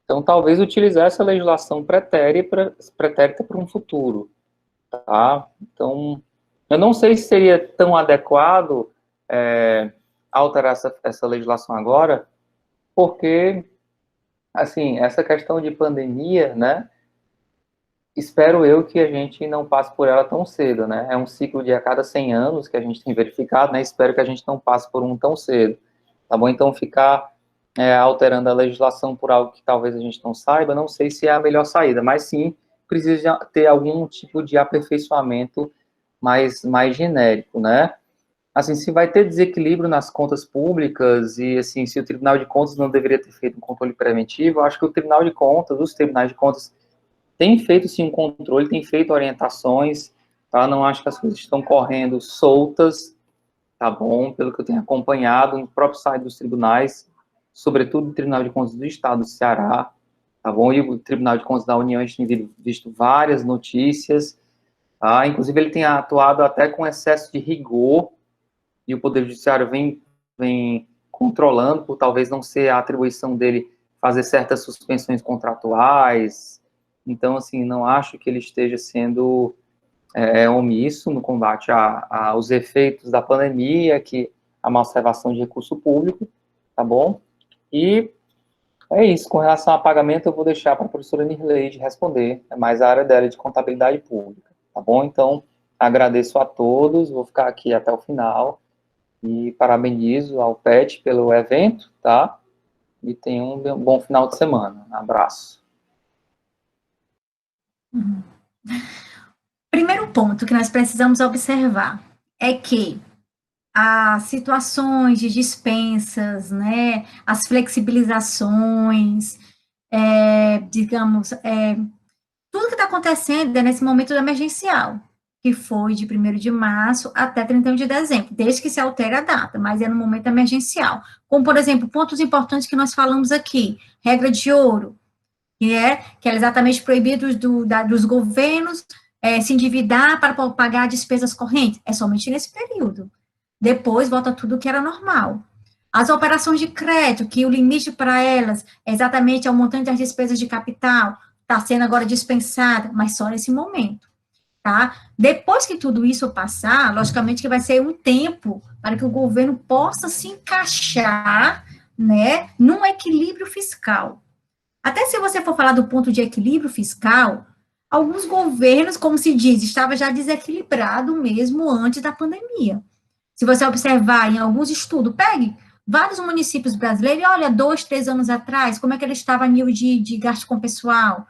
Então, talvez utilizar essa legislação pretérita para um futuro, tá? Então, eu não sei se seria tão adequado alterar essa legislação agora, porque, assim, essa questão de pandemia, né, espero eu que a gente não passe por ela tão cedo, né? É um ciclo de a cada 100 anos que a gente tem verificado, né? Espero que a gente não passe por um tão cedo, tá bom? Então, ficar alterando a legislação por algo que talvez a gente não saiba, não sei se é a melhor saída, mas sim precisa ter algum tipo de aperfeiçoamento mais genérico, né? Assim, se vai ter desequilíbrio nas contas públicas e, assim, se o Tribunal de Contas não deveria ter feito um controle preventivo, eu acho que os tribunais de contas têm feito, sim, um controle, têm feito orientações, tá? Não acho que as coisas estão correndo soltas, tá bom? Pelo que eu tenho acompanhado no próprio site dos tribunais, sobretudo o Tribunal de Contas do Estado do Ceará, tá bom? E o Tribunal de Contas da União, a gente tem visto várias notícias, tá? Inclusive ele tem atuado até com excesso de rigor, e o Poder Judiciário vem controlando, por talvez não ser a atribuição dele fazer certas suspensões contratuais. Então, assim, não acho que ele esteja sendo omisso no combate aos efeitos da pandemia, que a malversação de recurso público, tá bom? E é isso, com relação a pagamento, eu vou deixar para a professora Nirleide responder, é mais a área dela de contabilidade pública, tá bom? Então, agradeço a todos, vou ficar aqui até o final, e parabenizo ao PET pelo evento, tá? E tenha um bom final de semana. Um abraço. Primeiro ponto que nós precisamos observar é que as situações de dispensas, né, as flexibilizações, digamos, tudo que está acontecendo é nesse momento emergencial, que foi de 1º de março até 31 de dezembro, desde que se altere a data, mas é no momento emergencial. Como, por exemplo, pontos importantes que nós falamos aqui, regra de ouro, que é exatamente proibido dos governos se endividar para pagar despesas correntes, é somente nesse período. depois volta tudo que era normal. As operações de crédito, que o limite para elas é exatamente o montante das despesas de capital, está sendo agora dispensada, mas só nesse momento, tá? Depois que tudo isso passar, logicamente que vai ser um tempo para que o governo possa se encaixar, né, num equilíbrio fiscal. Até se você for falar do ponto de equilíbrio fiscal, alguns governos, como se diz, estava já desequilibrado mesmo antes da pandemia. Se você observar em alguns estudos, pegue vários municípios brasileiros e olha, 2, 3 anos atrás, como é que ele estava a nível de gasto com pessoal.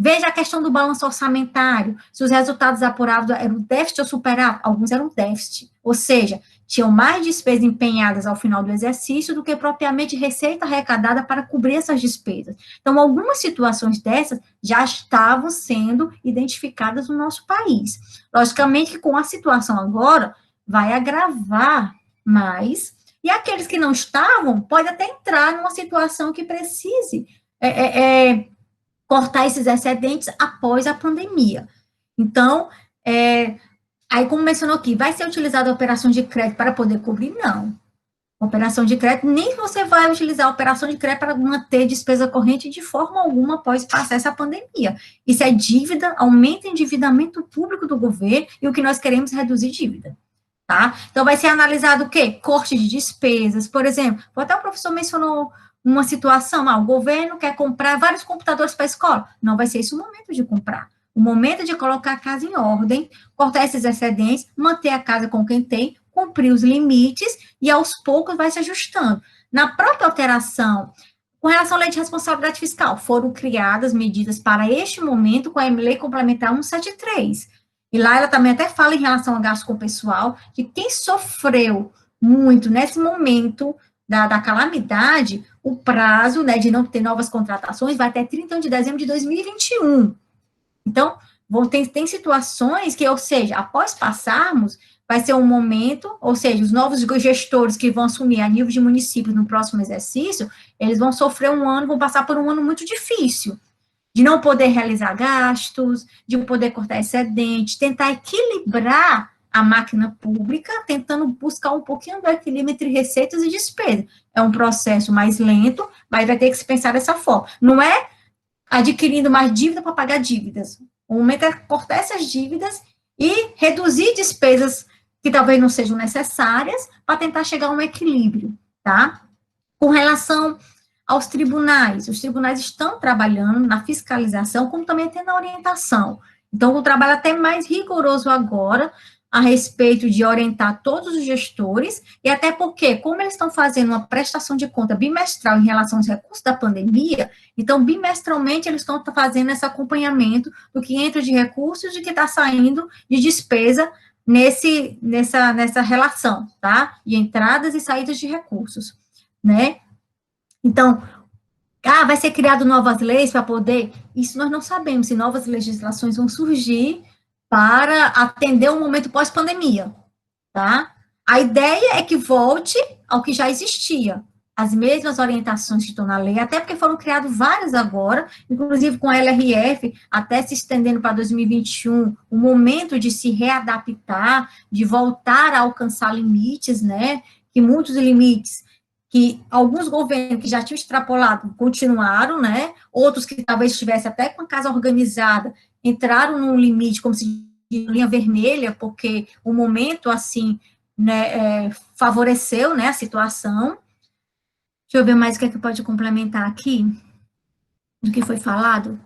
Veja a questão do balanço orçamentário, se os resultados apurados eram déficit ou superávit, alguns eram déficit, ou seja, tinham mais despesas empenhadas ao final do exercício do que propriamente receita arrecadada para cobrir essas despesas. Então, algumas situações dessas já estavam sendo identificadas no nosso país. Logicamente que com a situação agora, vai agravar mais, e aqueles que não estavam, pode até entrar numa situação que precise cortar esses excedentes após a pandemia. Então, aí como mencionou aqui, vai ser utilizada a operação de crédito para poder cobrir? Não. Operação de crédito, nem você vai utilizar a operação de crédito para manter despesa corrente de forma alguma após passar essa pandemia. Isso é dívida, aumenta o endividamento público do governo, e o que nós queremos é reduzir dívida. Tá? Então, vai ser analisado o quê? Corte de despesas, por exemplo, até o professor mencionou uma situação, o governo quer comprar vários computadores para a escola, não vai ser esse o momento de comprar, o momento de colocar a casa em ordem, cortar esses excedentes, manter a casa com quem tem, cumprir os limites, e aos poucos vai se ajustando. Na própria alteração, com relação à lei de responsabilidade fiscal, foram criadas medidas para este momento com a lei complementar 173, e lá ela também até fala em relação ao gasto com o pessoal, de quem sofreu muito nesse momento da calamidade, o prazo, né, de não ter novas contratações vai até 31 de dezembro de 2021. Então, tem situações que, ou seja, após passarmos, vai ser um momento, ou seja, os novos gestores que vão assumir a nível de municípios no próximo exercício, eles vão sofrer vão passar por um ano muito difícil, de não poder realizar gastos, de poder cortar excedente, tentar equilibrar a máquina pública, tentando buscar um pouquinho do equilíbrio entre receitas e despesas. É um processo mais lento, mas vai ter que se pensar dessa forma. Não é adquirindo mais dívida para pagar dívidas. O momento é cortar essas dívidas e reduzir despesas que talvez não sejam necessárias para tentar chegar a um equilíbrio, tá? Com relação aos tribunais, os tribunais estão trabalhando na fiscalização, como também tem na orientação. Então, o trabalho até mais rigoroso agora, a respeito de orientar todos os gestores, e até porque, como eles estão fazendo uma prestação de conta bimestral em relação aos recursos da pandemia, então, bimestralmente, eles estão fazendo esse acompanhamento do que entra de recursos e do que está saindo de despesa nessa relação, tá? De entradas e saídas de recursos, né? Então, vai ser criado novas leis para poder... Isso nós não sabemos, se novas legislações vão surgir para atender o momento pós-pandemia, tá? A ideia é que volte ao que já existia, as mesmas orientações que estão na lei, até porque foram criadas várias agora, inclusive com a LRF, até se estendendo para 2021, o momento de se readaptar, de voltar a alcançar limites, né? Que muitos limites que alguns governos que já tinham extrapolado continuaram, né? Outros que talvez estivessem até com a casa organizada, entraram num limite, como se diz, linha vermelha, porque o momento, assim, né, favoreceu, né, a situação. Deixa eu ver mais o que é que pode complementar aqui, do que foi falado.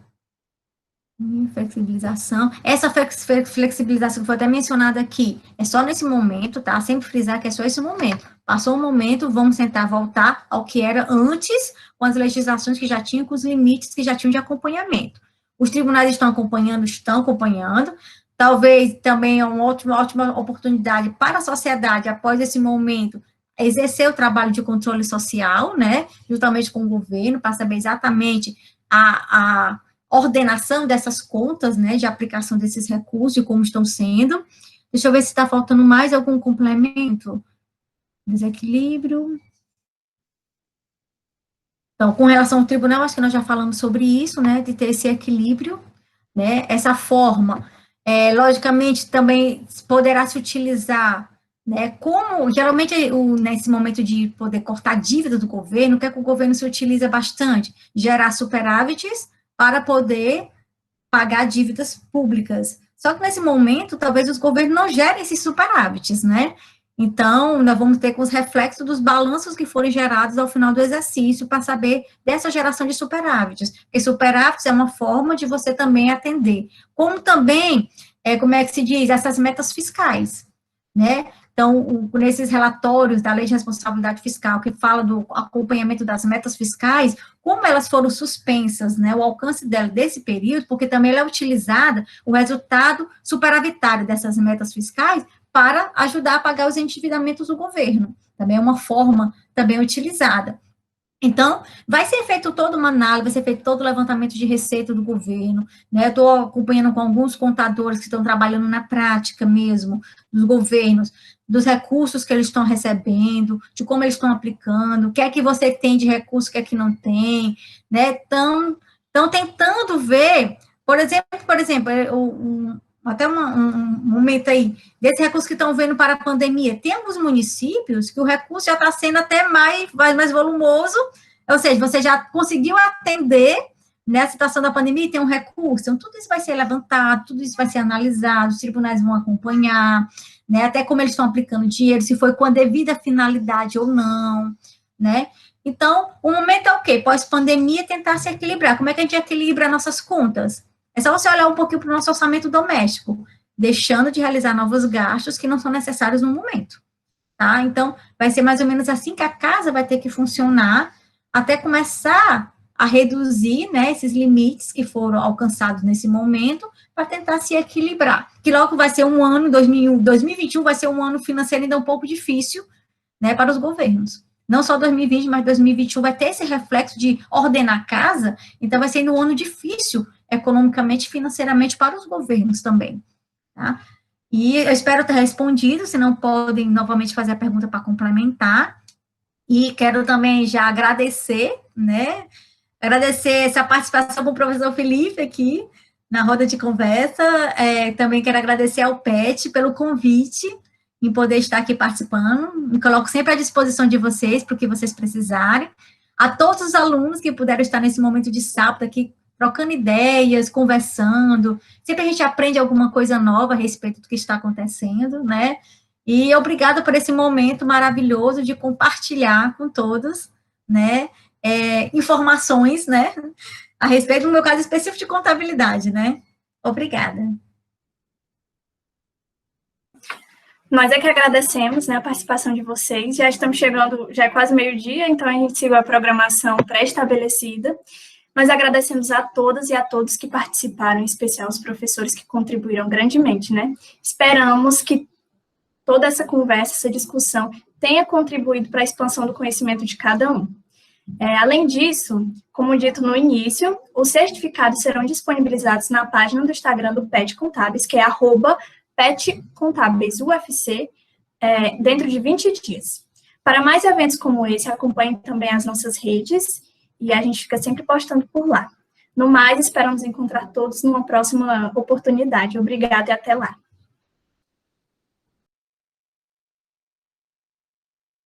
Flexibilização. Essa flexibilização que foi até mencionada aqui, é só nesse momento, tá? Sempre frisar que é só esse momento. Passou o momento, vamos tentar voltar ao que era antes, com as legislações que já tinham, com os limites que já tinham de acompanhamento. Os tribunais estão acompanhando. Talvez também é uma ótima oportunidade para a sociedade, após esse momento, exercer o trabalho de controle social, né? Juntamente com o governo, para saber exatamente a ordenação dessas contas, né, de aplicação desses recursos e como estão sendo. Deixa eu ver se está faltando mais algum complemento. Desequilíbrio. Então, com relação ao tribunal, acho que nós já falamos sobre isso, né, de ter esse equilíbrio, né, essa forma, logicamente, também poderá se utilizar né? Como, geralmente, nesse momento de poder cortar dívida do governo, o que é que o governo se utiliza bastante? Gerar superávites para poder pagar dívidas públicas. Só que nesse momento, talvez os governos não gerem esses superávites, né? Então, nós vamos ter com os reflexos dos balanços que forem gerados ao final do exercício para saber dessa geração de superávites. Porque superávites é uma forma de você também atender. Como também, como é que se diz, essas metas fiscais, né? Então, nesses relatórios da Lei de Responsabilidade Fiscal, que fala do acompanhamento das metas fiscais, como elas foram suspensas, né, o alcance dela desse período, porque também ela é utilizada, o resultado superavitário dessas metas fiscais, para ajudar a pagar os endividamentos do governo. Também é uma forma também utilizada. Então, vai ser feito toda uma análise, vai ser feito todo o levantamento de receita do governo, né? Eu estou acompanhando com alguns contadores que estão trabalhando na prática mesmo, dos governos, dos recursos que eles estão recebendo, de como eles estão aplicando, o que é que você tem de recurso, o que é que não tem, né? Estão tentando ver, por exemplo, até um momento aí, desse recurso que estão vendo para a pandemia, tem alguns municípios que o recurso já está sendo até mais volumoso, ou seja, você já conseguiu atender, né, a situação da pandemia e tem um recurso, então tudo isso vai ser levantado, tudo isso vai ser analisado, os tribunais vão acompanhar, né, até como eles estão aplicando dinheiro, se foi com a devida finalidade ou não, né. Então, o momento é o quê? Pós-pandemia, tentar se equilibrar. Como é que a gente equilibra nossas contas? É só você olhar um pouquinho para o nosso orçamento doméstico, deixando de realizar novos gastos que não são necessários no momento, tá? Então, vai ser mais ou menos assim que a casa vai ter que funcionar, até começar a reduzir, né, esses limites que foram alcançados nesse momento, para tentar se equilibrar. Que logo vai ser um ano, 2021 vai ser um ano financeiro ainda um pouco difícil, né, para os governos. Não só 2020, mas 2021 vai ter esse reflexo de ordenar a casa, então vai ser um ano difícil economicamente e financeiramente para os governos também, tá? E eu espero ter respondido, se não podem novamente fazer a pergunta para complementar, e quero também já agradecer, né, agradecer essa participação do professor Felipe aqui, na roda de conversa, também quero agradecer ao PET pelo convite, em poder estar aqui participando, me coloco sempre à disposição de vocês, para o que vocês precisarem, a todos os alunos que puderam estar nesse momento de sábado aqui, trocando ideias, conversando, sempre a gente aprende alguma coisa nova a respeito do que está acontecendo, né, e obrigada por esse momento maravilhoso de compartilhar com todos, né, informações, né, a respeito do meu caso específico de contabilidade, né, obrigada. Nós é que agradecemos, né, a participação de vocês, já estamos chegando, já é quase meio-dia, então a gente seguiu a programação pré-estabelecida. Nós agradecemos a todas e a todos que participaram, em especial os professores que contribuíram grandemente, né? Esperamos que toda essa conversa, essa discussão, tenha contribuído para a expansão do conhecimento de cada um. Além disso, como dito no início, os certificados serão disponibilizados na página do Instagram do PET Contábeis, que é @PET_Contábeis-UFC, dentro de 20 dias. Para mais eventos como esse, acompanhe também as nossas redes, e a gente fica sempre postando por lá. No mais, esperamos encontrar todos numa próxima oportunidade. Obrigada e até lá.